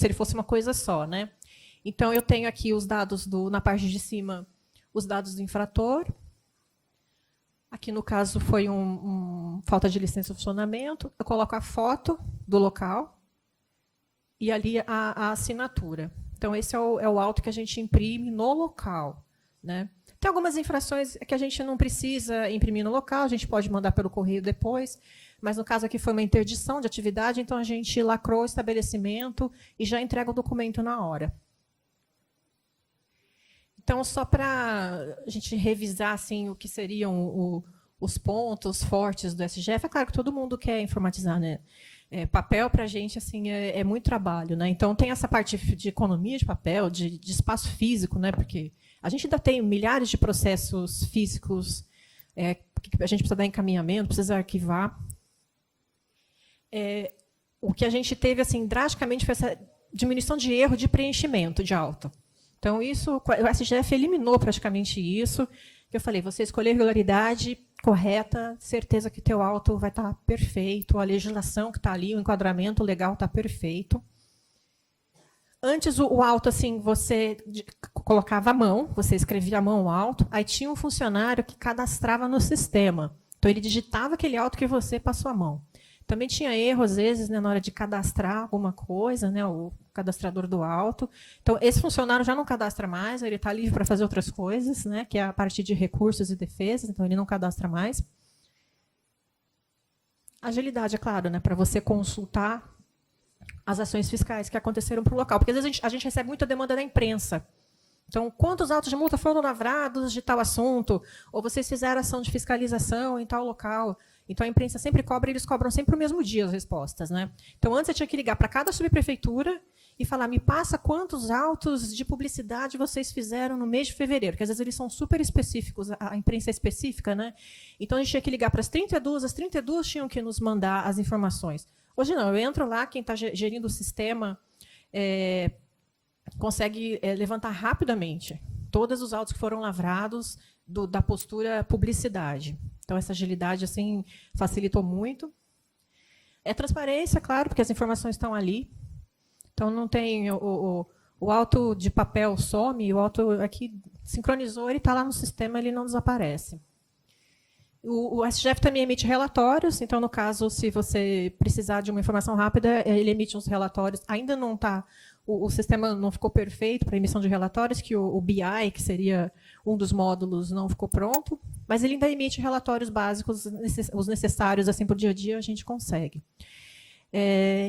ele fosse uma coisa só, né? Então, eu tenho aqui os dados, na parte de cima, os dados do infrator. Aqui, no caso, foi falta de licença de funcionamento. Eu coloco a foto do local e ali a assinatura. Então, esse é o auto que a gente imprime no local, né? Tem algumas infrações que a gente não precisa imprimir no local, a gente pode mandar pelo correio depois, mas, no caso aqui, foi uma interdição de atividade, então a gente lacrou o estabelecimento e já entrega o documento na hora. Então, só para a gente revisar assim, o que seriam os pontos fortes do SGF, é claro que todo mundo quer informatizar, né? Papel, para a gente, assim, é muito trabalho, né? Então, tem essa parte de economia de papel, de espaço físico, né? Porque a gente ainda tem milhares de processos físicos que a gente precisa dar encaminhamento, precisa arquivar. O que a gente teve, assim, drasticamente, foi essa diminuição de erro de preenchimento de auto. Então, o SGF eliminou praticamente isso, que eu falei, você escolher a regularidade correta, certeza que teu auto vai estar perfeito, a legislação que está ali, o enquadramento legal está perfeito. Antes, o auto, assim, você colocava a mão, você escrevia a mão o auto, aí tinha um funcionário que cadastrava no sistema. Então, ele digitava aquele auto que você passou a mão. Também tinha erro, às vezes, né, na hora de cadastrar alguma coisa, né, o cadastrador do auto. Então, esse funcionário já não cadastra mais, ele está livre para fazer outras coisas, né, que é a parte de recursos e defesas, então ele não cadastra mais. Agilidade, é claro, né, para você consultar as ações fiscais que aconteceram para o local. Porque, às vezes, a gente recebe muita demanda da imprensa. Então, quantos autos de multa foram lavrados de tal assunto? Ou vocês fizeram ação de fiscalização em tal local? Então, a imprensa sempre cobra, e eles cobram sempre o mesmo dia as respostas, né? Então, antes eu tinha que ligar para cada subprefeitura e falar, me passa quantos autos de publicidade vocês fizeram no mês de fevereiro, porque às vezes eles são super específicos, a imprensa é específica, né? Então, a gente tinha que ligar para as 32 tinham que nos mandar as informações. Hoje não, eu entro lá, quem está gerindo o sistema consegue levantar rapidamente todos os autos que foram lavrados da postura publicidade. Então, essa agilidade assim, facilitou muito. Transparência, claro, porque as informações estão ali. Então, não tem o auto de papel some, o auto aqui sincronizou, ele está lá no sistema, ele não desaparece. O SGF também emite relatórios, então, no caso, se você precisar de uma informação rápida, ele emite uns relatórios. Ainda não está, o sistema não ficou perfeito para emissão de relatórios, que o BI, que seria um dos módulos, não ficou pronto, mas ele ainda emite relatórios básicos, os necessários assim, para o dia a dia, a gente consegue.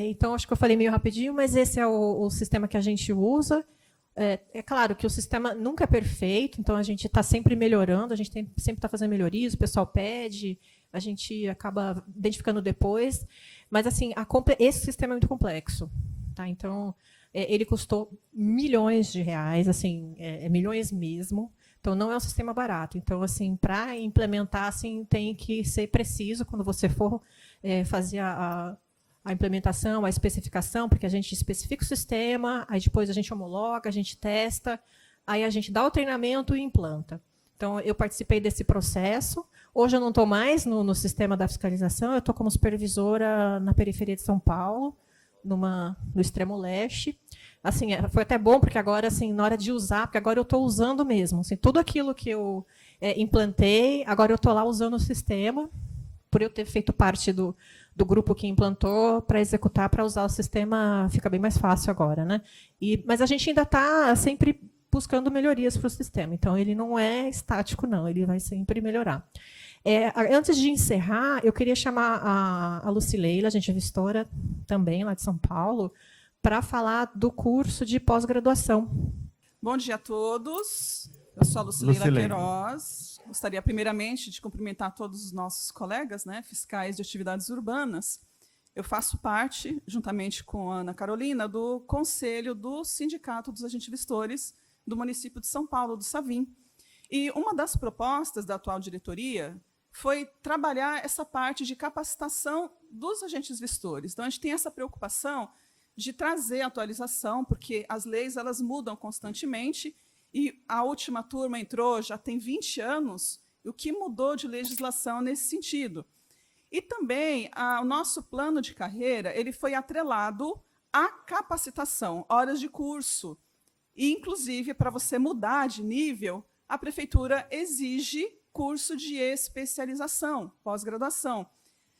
Então, acho que eu falei meio rapidinho, mas esse é o sistema que a gente usa. É claro que o sistema nunca é perfeito, então a gente está sempre melhorando, a gente sempre está fazendo melhorias, o pessoal pede, a gente acaba identificando depois, mas assim, esse sistema é muito complexo. Tá? Então, ele custou milhões de reais, assim, milhões mesmo, então não é um sistema barato. Então, assim, para implementar, assim, tem que ser preciso quando você for fazer a a implementação, a especificação, porque a gente especifica o sistema, aí depois a gente homologa, a gente testa, aí a gente dá o treinamento e implanta. Então, eu participei desse processo. Hoje eu não estou mais no sistema da fiscalização, eu estou como supervisora na periferia de São Paulo, no extremo leste. Assim, foi até bom, porque agora, assim, na hora de usar, porque agora eu estou usando mesmo. Assim, tudo aquilo que eu implantei, agora eu estou lá usando o sistema, por eu ter feito parte do grupo que implantou para executar, para usar o sistema, fica bem mais fácil agora, né? Mas a gente ainda está sempre buscando melhorias para o sistema. Então, ele não é estático, não. Ele vai sempre melhorar. Antes de encerrar, eu queria chamar a Lucileila, a gente é gestora também, lá de São Paulo, para falar do curso de pós-graduação. Bom dia a todos. Eu sou a Lucileila Queiroz. Gostaria, primeiramente, de cumprimentar todos os nossos colegas, né, fiscais de atividades urbanas. Eu faço parte, juntamente com a Ana Carolina, do Conselho do Sindicato dos Agentes Vistores do município de São Paulo, do Savim. E uma das propostas da atual diretoria foi trabalhar essa parte de capacitação dos agentes vistores. Então, a gente tem essa preocupação de trazer atualização, porque as leis elas mudam constantemente, e a última turma entrou já tem 20 anos, e o que mudou de legislação nesse sentido. E também o nosso plano de carreira ele foi atrelado à capacitação, horas de curso. E, inclusive, para você mudar de nível, a prefeitura exige curso de especialização, pós-graduação.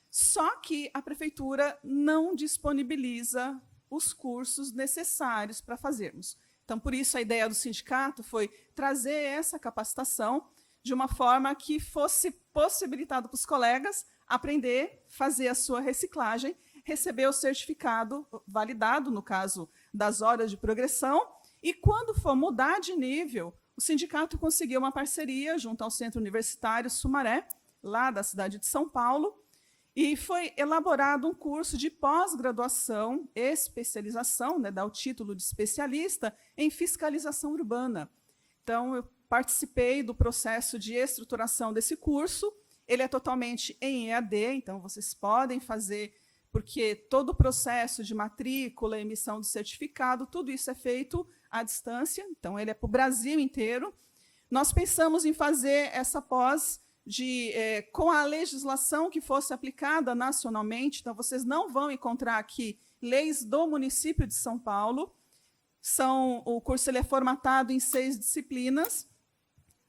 Só que a prefeitura não disponibiliza os cursos necessários para fazermos. Então, por isso, a ideia do sindicato foi trazer essa capacitação de uma forma que fosse possibilitado para os colegas aprender, fazer a sua reciclagem, receber o certificado validado, no caso das horas de progressão, e, quando for mudar de nível, o sindicato conseguiu uma parceria junto ao Centro Universitário Sumaré, lá da cidade de São Paulo, e foi elaborado um curso de pós-graduação, especialização, né, dá o título de especialista em fiscalização urbana. Então, eu participei do processo de estruturação desse curso. Ele é totalmente em EAD, então vocês podem fazer, porque todo o processo de matrícula, emissão do certificado, tudo isso é feito à distância, então ele é para o Brasil inteiro. Nós pensamos em fazer essa pós com a legislação que fosse aplicada nacionalmente, então vocês não vão encontrar aqui leis do município de São Paulo. O curso ele é formatado em 6 disciplinas.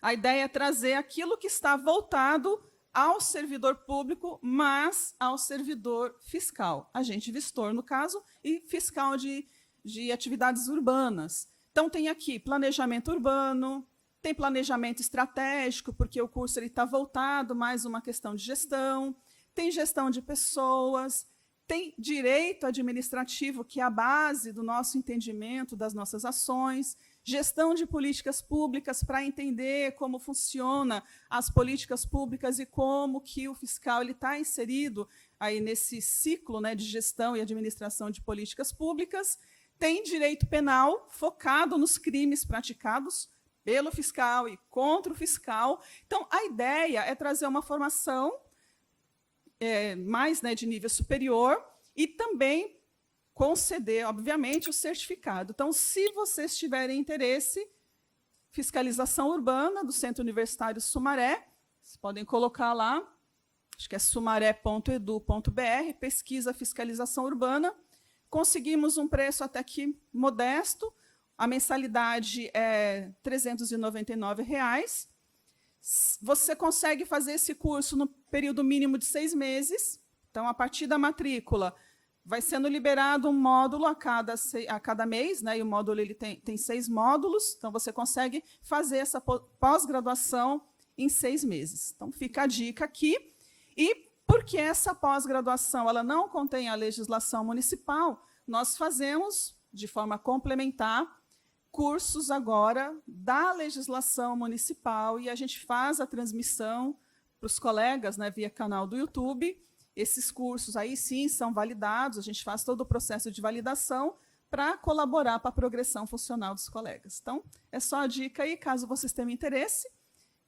A ideia é trazer aquilo que está voltado ao servidor público, mas ao servidor fiscal, agente vistor, no caso, e fiscal de atividades urbanas. Então, tem aqui planejamento urbano, tem planejamento estratégico, porque o curso está voltado mais uma questão de gestão, tem gestão de pessoas, tem direito administrativo, que é a base do nosso entendimento das nossas ações, gestão de políticas públicas para entender como funciona as políticas públicas e como que o fiscal está inserido aí nesse ciclo, né, de gestão e administração de políticas públicas. Tem direito penal focado nos crimes praticados pelo fiscal e contra o fiscal. Então, a ideia é trazer uma formação mais, né, de nível superior e também conceder, obviamente, o certificado. Então, se vocês tiverem interesse, fiscalização urbana do Centro Universitário Sumaré, vocês podem colocar lá, acho que é sumaré.edu.br, pesquisa fiscalização urbana. Conseguimos um preço até que modesto, a mensalidade é R$ 399. Você consegue fazer esse curso no período mínimo de 6 meses. Então, a partir da matrícula, vai sendo liberado um módulo a cada mês, né? E o módulo ele tem 6 módulos, então você consegue fazer essa pós-graduação em 6 meses. Então, fica a dica aqui. E porque essa pós-graduação ela não contém a legislação municipal, nós fazemos, de forma complementar, cursos agora da legislação municipal, e a gente faz a transmissão para os colegas, né, via canal do YouTube. Esses cursos aí, sim, são validados, a gente faz todo o processo de validação para colaborar para a progressão funcional dos colegas. Então, é só a dica aí, caso vocês tenham interesse.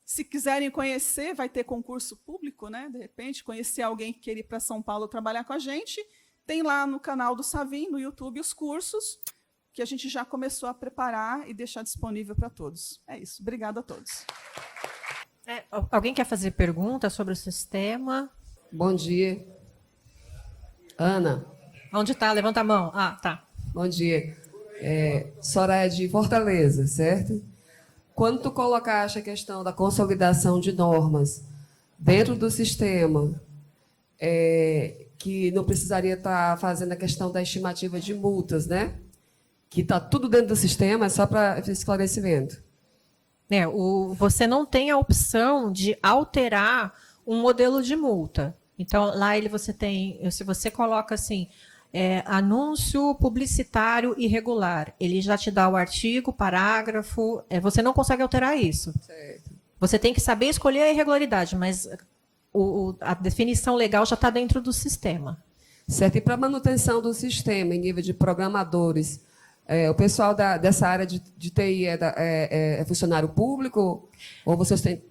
Se quiserem conhecer, vai ter concurso público, né? De repente, conhecer alguém que quer ir para São Paulo trabalhar com a gente, tem lá no canal do Savim, no YouTube, os cursos que a gente já começou a preparar e deixar disponível para todos. É isso. Obrigada a todos. Alguém quer fazer pergunta sobre o sistema? Bom dia. Ana. Onde está? Levanta a mão. Ah, tá. Bom dia. Soraya de Fortaleza, certo? Quando tu colocaste a questão da consolidação de normas dentro do sistema, que não precisaria estar fazendo a questão da estimativa de multas, né? Que está tudo dentro do sistema, é só para esclarecimento. Você não tem a opção de alterar um modelo de multa. Então, lá você tem, se você coloca assim, anúncio publicitário irregular, ele já te dá o artigo, parágrafo, você não consegue alterar isso. Certo. Você tem que saber escolher a irregularidade, mas a definição legal já está dentro do sistema. Certo. E para a manutenção do sistema em nível de programadores, o pessoal dessa área de TI é funcionário público? Ou vocês têm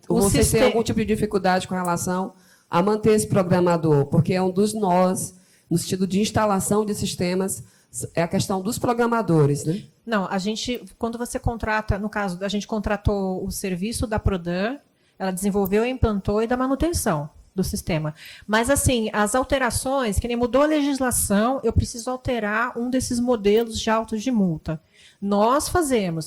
algum tipo de dificuldade com relação a manter esse programador? Porque é um dos nós, no sentido de instalação de sistemas, é a questão dos programadores, né? Não, quando você contrata, no caso, a gente contratou o serviço da Prodan, ela desenvolveu, implantou e da manutenção do sistema. Mas, assim, as alterações, que nem mudou a legislação, eu preciso alterar um desses modelos de autos de multa. Nós fazemos,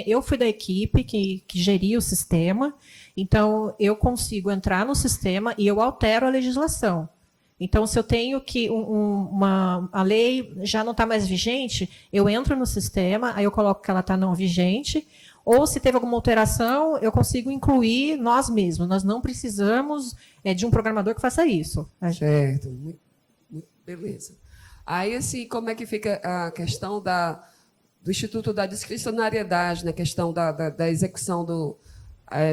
eu fui da equipe que geria o sistema, então eu consigo entrar no sistema e eu altero a legislação. Então, se eu tenho que a lei já não está mais vigente, eu entro no sistema, aí eu coloco que ela está não vigente, ou se teve alguma alteração, eu consigo incluir nós mesmos. Nós não precisamos de um programador que faça isso. Certo, muito, beleza. Aí, assim, como é que fica a questão do Instituto da Discricionariedade, na questão da execução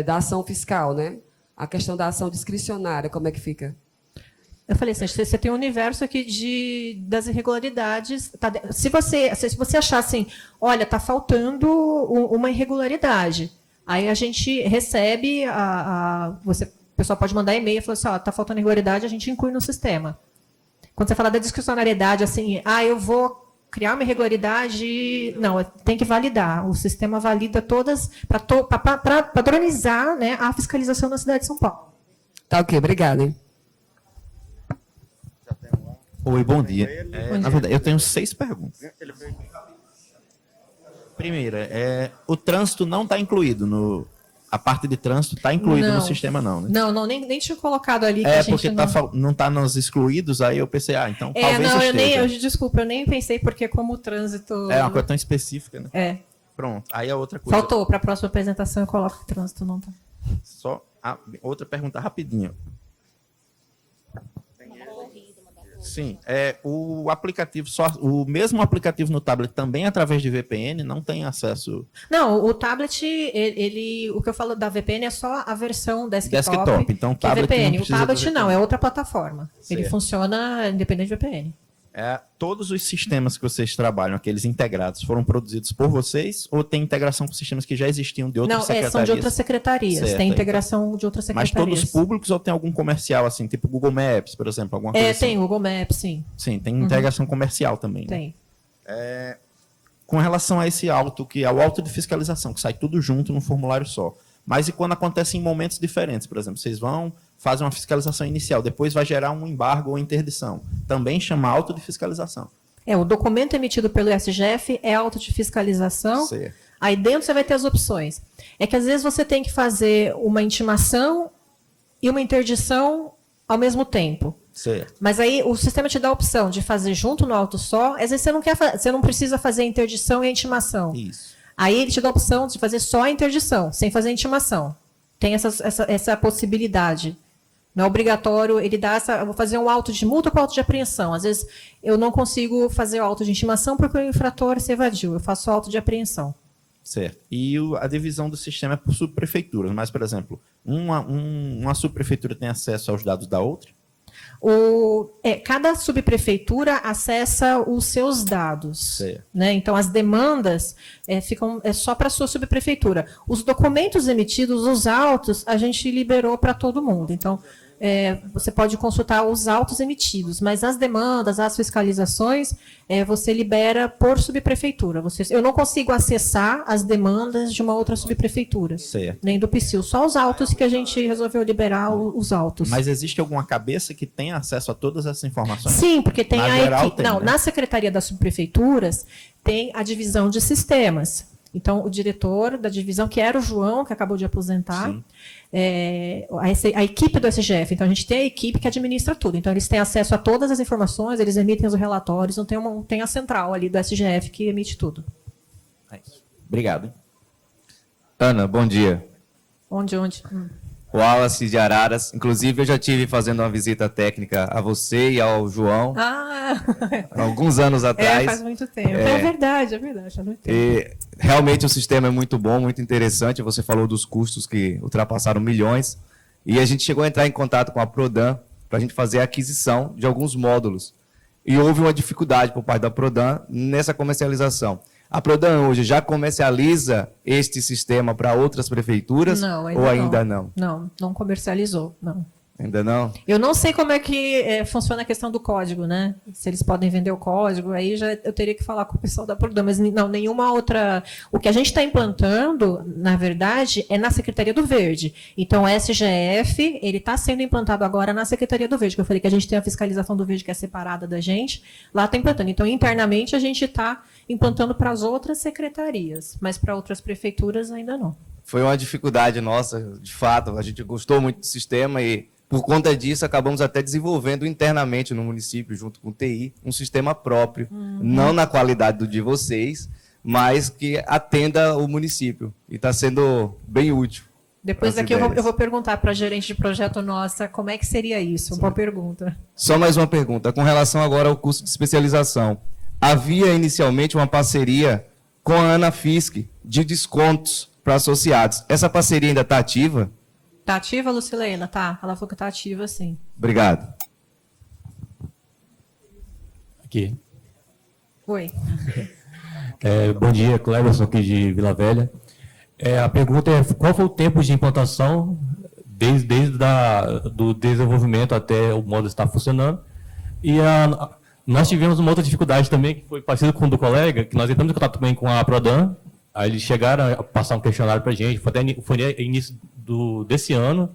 da ação fiscal, né? A questão da ação discricionária, como é que fica? Eu falei assim, você tem um universo aqui das irregularidades. Se você achar assim, olha, está faltando uma irregularidade, aí a gente recebe, o pessoal pode mandar e-mail e falar assim, está faltando irregularidade, a gente inclui no sistema. Quando você fala da discricionariedade, assim, eu vou criar uma irregularidade, não, tem que validar. O sistema valida todas, para padronizar, né, a fiscalização na cidade de São Paulo. Tá ok, obrigada. Hein? Oi, bom dia. Na verdade, eu tenho 6 perguntas. Primeira, o trânsito não está incluído a parte de trânsito está incluída no sistema, não, né? Não, nem tinha colocado ali. Que a gente porque não está nos excluídos, aí eu pensei, então talvez esteja. Desculpa, eu nem pensei, porque como o trânsito... É uma coisa tão específica, né? Pronto, aí a outra coisa... Faltou, para a próxima apresentação eu coloco que o trânsito não está. Só outra pergunta rapidinho. Sim, o aplicativo, o mesmo aplicativo no tablet também através de VPN, não tem acesso... Não, o tablet, o que eu falo da VPN é só a versão desktop, então o tablet VPN. não precisa o tablet não, é outra plataforma. Certo. Ele funciona independente de VPN. Todos os sistemas que vocês trabalham, aqueles integrados, foram produzidos por vocês ou tem integração com sistemas que já existiam de outras secretarias? Não, são de outras secretarias. Certo, tem integração de outras secretarias. Mas todos públicos ou tem algum comercial, assim, tipo Google Maps, por exemplo? Alguma coisa assim? Tem Google Maps, sim. Sim, tem integração comercial também. Tem. Né? Com relação a esse auto, que é o auto de fiscalização, que sai tudo junto num formulário só. Mas e quando acontece em momentos diferentes? Por exemplo, vocês fazem uma fiscalização inicial, depois vai gerar um embargo ou interdição. Também chama auto de fiscalização. O documento emitido pelo SGF é auto de fiscalização. Certo. Aí dentro você vai ter as opções. É que às vezes você tem que fazer uma intimação e uma interdição ao mesmo tempo. Certo. Mas aí o sistema te dá a opção de fazer junto no auto só. Às vezes você não precisa fazer a interdição e a intimação. Isso. Aí ele te dá a opção de fazer só a interdição, sem fazer a intimação. Tem essa possibilidade. Não é obrigatório, ele dá eu vou fazer um auto de multa com auto de apreensão. Às vezes eu não consigo fazer o auto de intimação porque o infrator se evadiu. Eu faço auto de apreensão. Certo. E a divisão do sistema é por subprefeituras. Mas, por exemplo, uma subprefeitura tem acesso aos dados da outra? Cada subprefeitura acessa os seus dados. Certo. Né? Então, as demandas ficam só para a sua subprefeitura. Os documentos emitidos, os autos, a gente liberou para todo mundo. Então, você pode consultar os autos emitidos, mas as demandas, as fiscalizações, você libera por subprefeitura. Eu não consigo acessar as demandas de uma outra subprefeitura, Certo. nem do PSIL, só os autos que a gente resolveu liberar os autos. Mas existe alguma cabeça que tenha acesso a todas essas informações? Sim, porque tem Na a geral, equipe. tem, Não, né? na Secretaria das Subprefeituras tem a divisão de sistemas. Então, o diretor da divisão, que era o João, que acabou de aposentar, Sim. a equipe do SGF. Então, a gente tem a equipe que administra tudo. Então, eles têm acesso a todas as informações, eles emitem os relatórios, não tem a central ali do SGF que emite tudo. É isso. Obrigado. Hein? Ana, bom dia. Onde? Wallace de Araras. Inclusive, eu já tive fazendo uma visita técnica a você e ao João, Ah, há alguns anos atrás. faz muito tempo. É verdade, faz muito tempo. E realmente o sistema é muito bom, muito interessante. Você falou dos custos que ultrapassaram milhões. E a gente chegou a entrar em contato com a Prodan para a gente fazer a aquisição de alguns módulos. E houve uma dificuldade por parte da Prodan nessa comercialização. A Prodan hoje já comercializa este sistema para outras prefeituras? Não, ou ainda não? Não comercializou, não. Ainda não? Eu não sei como é que funciona a questão do código, né? Se eles podem vender o código, aí já eu teria que falar com o pessoal da Prodan, mas não, nenhuma outra. O que a gente está implantando, na verdade, é na Secretaria do Verde. Então, o SGF, ele está sendo implantado agora na Secretaria do Verde, que eu falei que a gente tem a fiscalização do Verde que é separada da gente, lá está implantando. Então, internamente, a gente está implantando para as outras secretarias, mas para outras prefeituras ainda não. Foi uma dificuldade nossa, de fato. A gente gostou muito do sistema e, por conta disso, acabamos até desenvolvendo internamente no município, junto com o TI, um sistema próprio, não na qualidade do de vocês, mas que atenda o município. E está sendo bem útil. Depois as daqui ideias. eu vou perguntar para a gerente de projeto nossa como é que seria isso. Boa pergunta. Só mais uma pergunta. Com relação agora ao curso de especialização, havia inicialmente uma parceria com a Anafisk de descontos para associados. Essa parceria ainda está ativa? Está ativa, Lucilena? Tá. Ela falou que está ativa, sim. Obrigado. Aqui. Oi. Bom dia, Cleberson, aqui de Vila Velha. A pergunta é, qual foi o tempo de implantação, desde do desenvolvimento até o módulo estar funcionando? E nós tivemos uma outra dificuldade também, que foi parecida com o do colega, que nós entramos em contato também com a Prodan, aí eles chegaram a passar um questionário para a gente, foi início desse ano,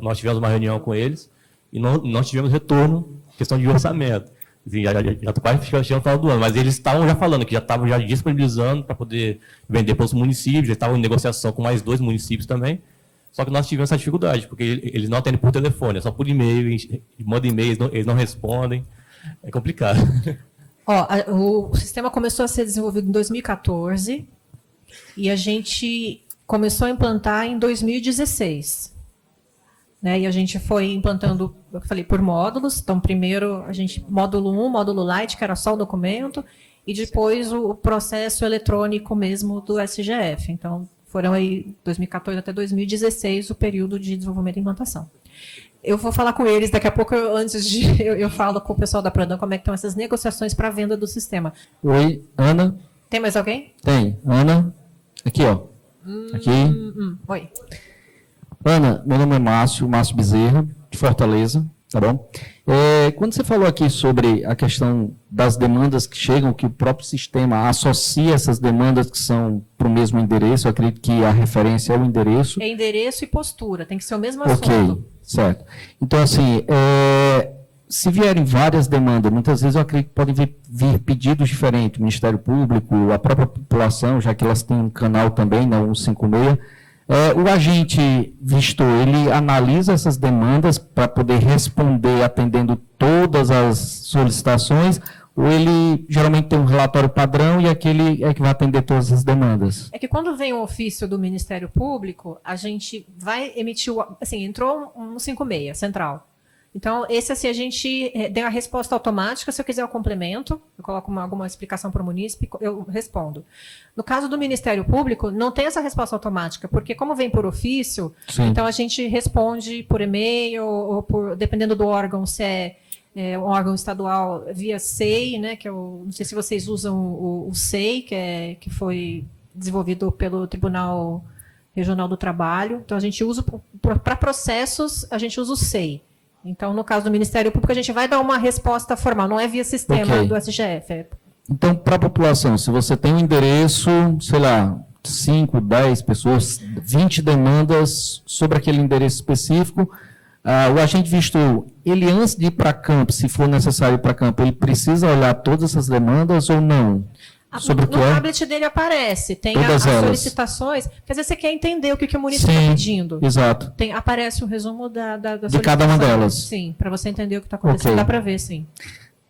nós tivemos uma reunião com eles, e não tivemos retorno, questão de orçamento. Já estou quase chegando no final do ano, mas eles estavam já falando que já estavam já disponibilizando para poder vender para os municípios, já estavam em negociação com mais 2 municípios também, só que nós tivemos essa dificuldade, porque eles não atendem por telefone, é só por e-mail, mandam e-mails, eles não respondem, é complicado. O sistema começou a ser desenvolvido em 2014 e a gente começou a implantar em 2016. Né? E a gente foi implantando, eu falei, por módulos. Então, primeiro, módulo 1, módulo light, que era só o documento, e depois o processo eletrônico mesmo do SGF. Então, foram aí 2014 até 2016 o período de desenvolvimento e implantação. Eu vou falar com eles daqui a pouco, eu falo com o pessoal da Prodan como é que estão essas negociações para a venda do sistema. Oi, Ana. Tem mais alguém? Tem. Ana. Aqui, ó. Aqui. Oi. Ana, meu nome é Márcio Bezerra, de Fortaleza, tá bom? Quando você falou aqui sobre a questão das demandas que chegam, que o próprio sistema associa essas demandas que são para o mesmo endereço, eu acredito que a referência é o endereço. É endereço e postura, tem que ser o mesmo assunto. Ok, certo. Então, assim, se vierem várias demandas, muitas vezes eu acredito que podem vir pedidos diferentes, o Ministério Público, a própria população, já que elas têm um canal também, na 156, o agente vistor, ele analisa essas demandas para poder responder atendendo todas as solicitações, ou ele geralmente tem um relatório padrão e aquele é que vai atender todas as demandas? É que quando vem um ofício do Ministério Público, a gente vai emitir, assim, entrou um 156, central. Então, esse, assim, a gente deu a resposta automática. Se eu quiser o complemento, eu coloco alguma explicação para o munícipe, eu respondo. No caso do Ministério Público, não tem essa resposta automática, porque como vem por ofício, Sim. Então a gente responde por e-mail, ou dependendo do órgão, se é um órgão estadual via SEI, né, que eu não sei se vocês usam o SEI, que foi desenvolvido pelo Tribunal Regional do Trabalho. Então, a gente usa, para processos, a gente usa o SEI. Então, no caso do Ministério Público, a gente vai dar uma resposta formal, não é via sistema do SGF. Então, para a população, se você tem um endereço, sei lá, 5, 10 pessoas, 20 demandas sobre aquele endereço específico, o agente visto, ele antes de ir para campo, se for necessário ir para campo, ele precisa olhar todas essas demandas ou não? Sobre No tablet dele aparece, tem as solicitações, porque às vezes você quer entender o que o município está pedindo. Exato. Aparece o resumo da de cada uma delas. Sim, para você entender o que está acontecendo, dá para ver, sim.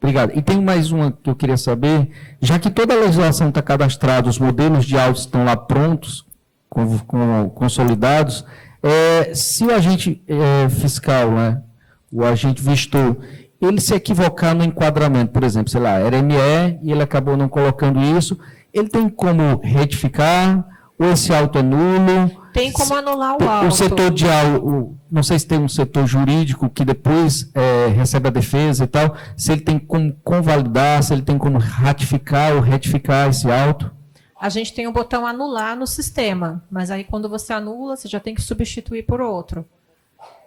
Obrigado. E tem mais uma que eu queria saber, já que toda a legislação está cadastrada, os modelos de autos estão lá prontos, consolidados, se o agente fiscal, né, o agente vistor, ele se equivocar no enquadramento, por exemplo, sei lá, era ME e ele acabou não colocando isso, ele tem como retificar, ou esse auto é nulo? Tem como anular o auto. O setor de auto, não sei se tem um setor jurídico que depois recebe a defesa e tal, se ele tem como convalidar, se ele tem como ratificar ou retificar esse auto? A gente tem o botão anular no sistema, mas aí quando você anula, você já tem que substituir por outro.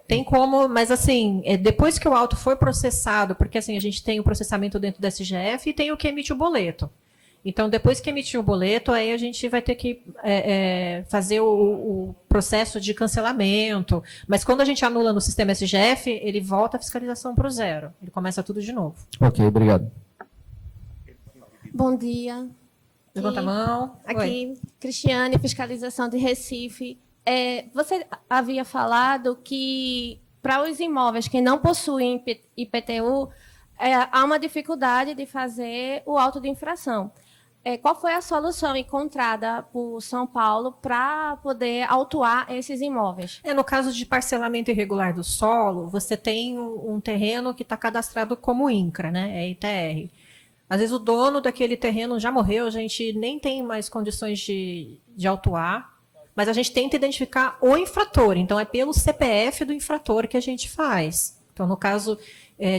Tem como, mas assim, depois que o auto foi processado, porque assim, a gente tem o processamento dentro do SGF e tem o que emite o boleto. Então, depois que emitir o boleto, aí a gente vai ter que fazer o processo de cancelamento. Mas quando a gente anula no sistema SGF, ele volta a fiscalização para o zero. Ele começa tudo de novo. Ok, obrigado. Bom dia. Levanta a mão. Aqui, Cristiane, fiscalização de Recife. Você havia falado que para os imóveis que não possuem IPTU, há uma dificuldade de fazer o auto de infração. Qual foi a solução encontrada por São Paulo para poder autuar esses imóveis? No caso de parcelamento irregular do solo, você tem um terreno que está cadastrado como INCRA, né? ITR. Às vezes o dono daquele terreno já morreu, a gente nem tem mais condições de autuar, mas a gente tenta identificar o infrator. Então, é pelo CPF do infrator que a gente faz. Então, no caso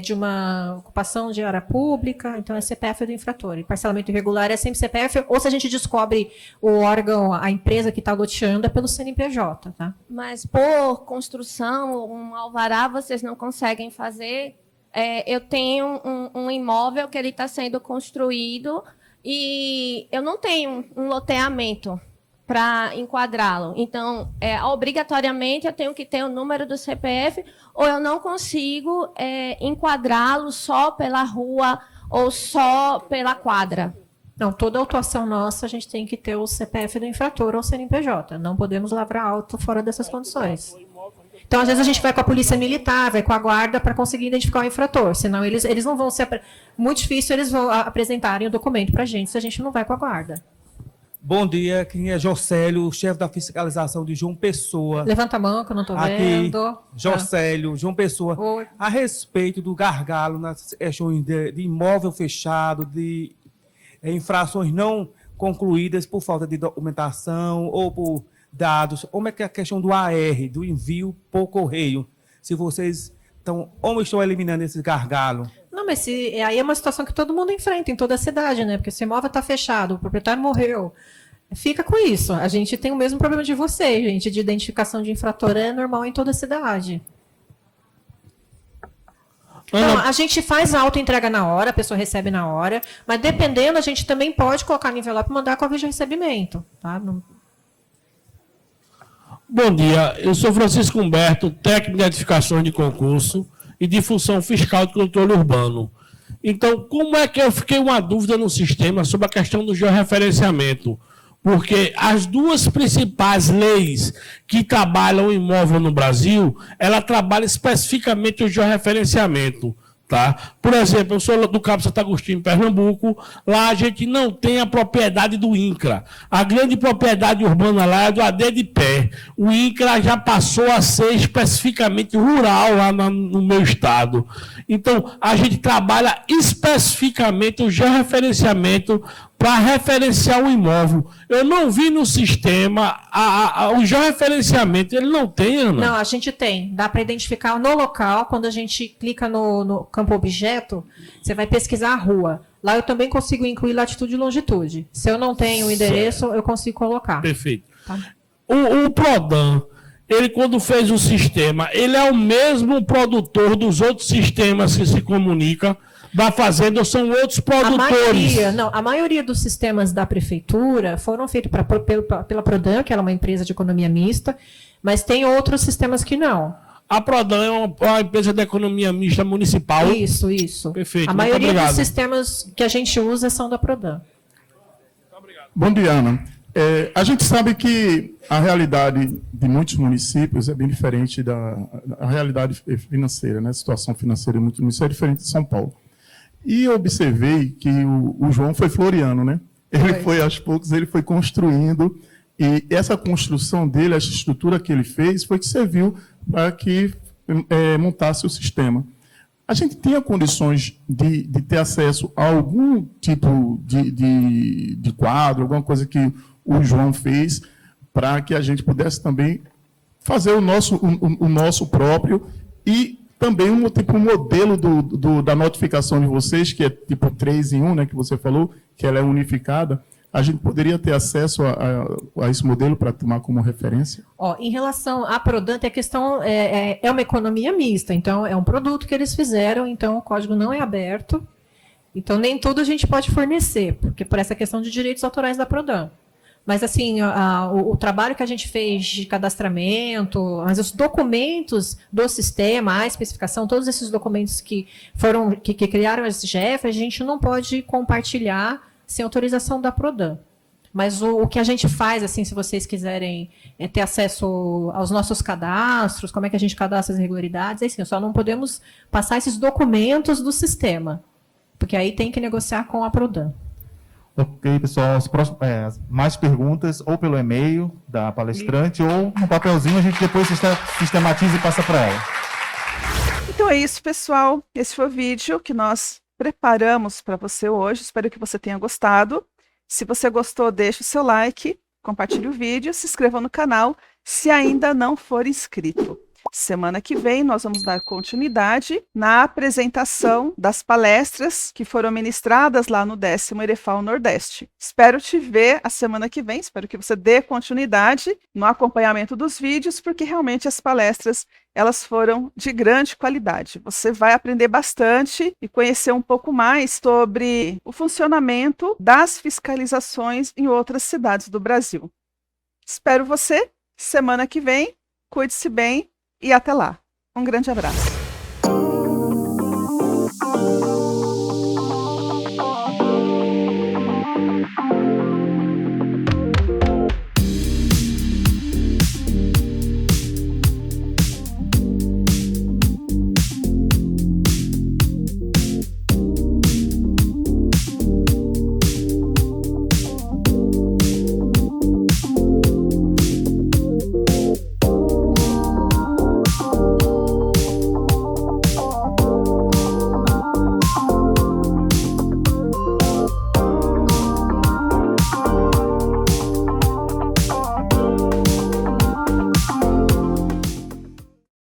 de uma ocupação de área pública, então é CPF do infrator. E parcelamento irregular é sempre CPF, ou se a gente descobre o órgão, a empresa que está loteando, é pelo CNPJ. Tá? Mas por construção, um alvará, vocês não conseguem fazer? Eu tenho um imóvel que ele está sendo construído e eu não tenho um loteamento para enquadrá-lo. Então, obrigatoriamente, eu tenho que ter o número do CPF ou eu não consigo enquadrá-lo só pela rua ou só pela quadra. Não, toda autuação nossa, a gente tem que ter o CPF do infrator ou CNPJ. Não podemos lavrar auto fora dessas condições. Então, às vezes, a gente vai com a polícia militar, vai com a guarda para conseguir identificar o infrator. Senão, eles não vão ser... Muito difícil eles vão apresentarem o documento para a gente se a gente não vai com a guarda. Bom dia, quem é Jocélio, chefe da fiscalização de João Pessoa. Levanta a mão que eu não estou vendo. Jocélio, João Pessoa. Oi. A respeito do gargalo nas questões de imóvel fechado, de infrações não concluídas por falta de documentação ou por dados, como é que é a questão do AR, do envio por correio? Se vocês estão eliminando esses gargalos? Não, mas aí é uma situação que todo mundo enfrenta em toda a cidade, né? Porque se o imóvel está fechado, o proprietário morreu, fica com isso. A gente tem o mesmo problema de vocês, gente, de identificação de infrator é normal em toda a cidade. Então, a gente faz a auto-entrega na hora, a pessoa recebe na hora, mas dependendo, a gente também pode colocar no envelope e mandar com a aviso de recebimento. Tá? Bom dia, eu sou Francisco Humberto, técnico de edificações de concurso e de função fiscal de controle urbano. Então, como é que eu fiquei uma dúvida no sistema sobre a questão do georreferenciamento? Porque as duas principais leis que trabalham o imóvel no Brasil, ela trabalha especificamente o georreferenciamento. Tá? Por exemplo, eu sou do Cabo Santo Agostinho, Pernambuco, lá a gente não tem a propriedade do INCRA. A grande propriedade urbana lá é do AD de Pé. O INCRA já passou a ser especificamente rural lá no meu estado. Então, a gente trabalha especificamente o georreferenciamento para referenciar o imóvel. Eu não vi no sistema o georreferenciamento, ele não tem, Ana? Não, a gente tem. Dá para identificar no local, quando a gente clica no campo objeto, você vai pesquisar a rua. Lá eu também consigo incluir latitude e longitude. Se eu não tenho o endereço, eu consigo colocar. Perfeito. Tá? O Prodan, ele quando fez o sistema, ele é o mesmo produtor dos outros sistemas que se comunicam da fazenda ou são outros produtores? A maioria dos sistemas da prefeitura foram feitos pela Prodan, que ela é uma empresa de economia mista, mas tem outros sistemas que não. A Prodan é uma empresa de economia mista municipal? Isso. Perfeito. A maioria dos sistemas que a gente usa são da Prodan. Bom dia, Ana. A gente sabe que a realidade de muitos municípios é bem diferente da realidade financeira, né? A situação financeira de muitos municípios é diferente de São Paulo. E eu observei que o João foi floriano, né? Ele foi, aos poucos, ele foi construindo, e essa construção dele, essa estrutura que ele fez, foi que serviu para que montasse o sistema. A gente tinha condições de ter acesso a algum tipo de quadro, alguma coisa que o João fez, para que a gente pudesse também fazer o nosso próprio, e também um modelo da notificação de vocês, que é tipo 3 em 1, né, que você falou, que ela é unificada. A gente poderia ter acesso a esse modelo para tomar como referência? Em relação à Prodan, a questão é uma economia mista, então é um produto que eles fizeram, então o código não é aberto, então nem tudo a gente pode fornecer, porque por essa questão de direitos autorais da Prodan. Mas, assim, o trabalho que a gente fez de cadastramento, mas os documentos do sistema, a especificação, todos esses documentos que criaram as SGF, a gente não pode compartilhar sem autorização da Prodan. Mas o que a gente faz, assim, se vocês quiserem ter acesso aos nossos cadastros, como é que a gente cadastra as irregularidades, é assim, só não podemos passar esses documentos do sistema, porque aí tem que negociar com a Prodan. Ok, pessoal, mais perguntas ou pelo e-mail da palestrante ou no papelzinho, a gente depois sistematiza e passa para ela. Então é isso, pessoal. Esse foi o vídeo que nós preparamos para você hoje. Espero que você tenha gostado. Se você gostou, deixe o seu like, compartilhe o vídeo, se inscreva no canal se ainda não for inscrito. Semana que vem nós vamos dar continuidade na apresentação das palestras que foram ministradas lá no 10º EREFAL Nordeste. Espero te ver a semana que vem, espero que você dê continuidade no acompanhamento dos vídeos, porque realmente as palestras elas foram de grande qualidade. Você vai aprender bastante e conhecer um pouco mais sobre o funcionamento das fiscalizações em outras cidades do Brasil. Espero você semana que vem, cuide-se bem. E até lá. Um grande abraço.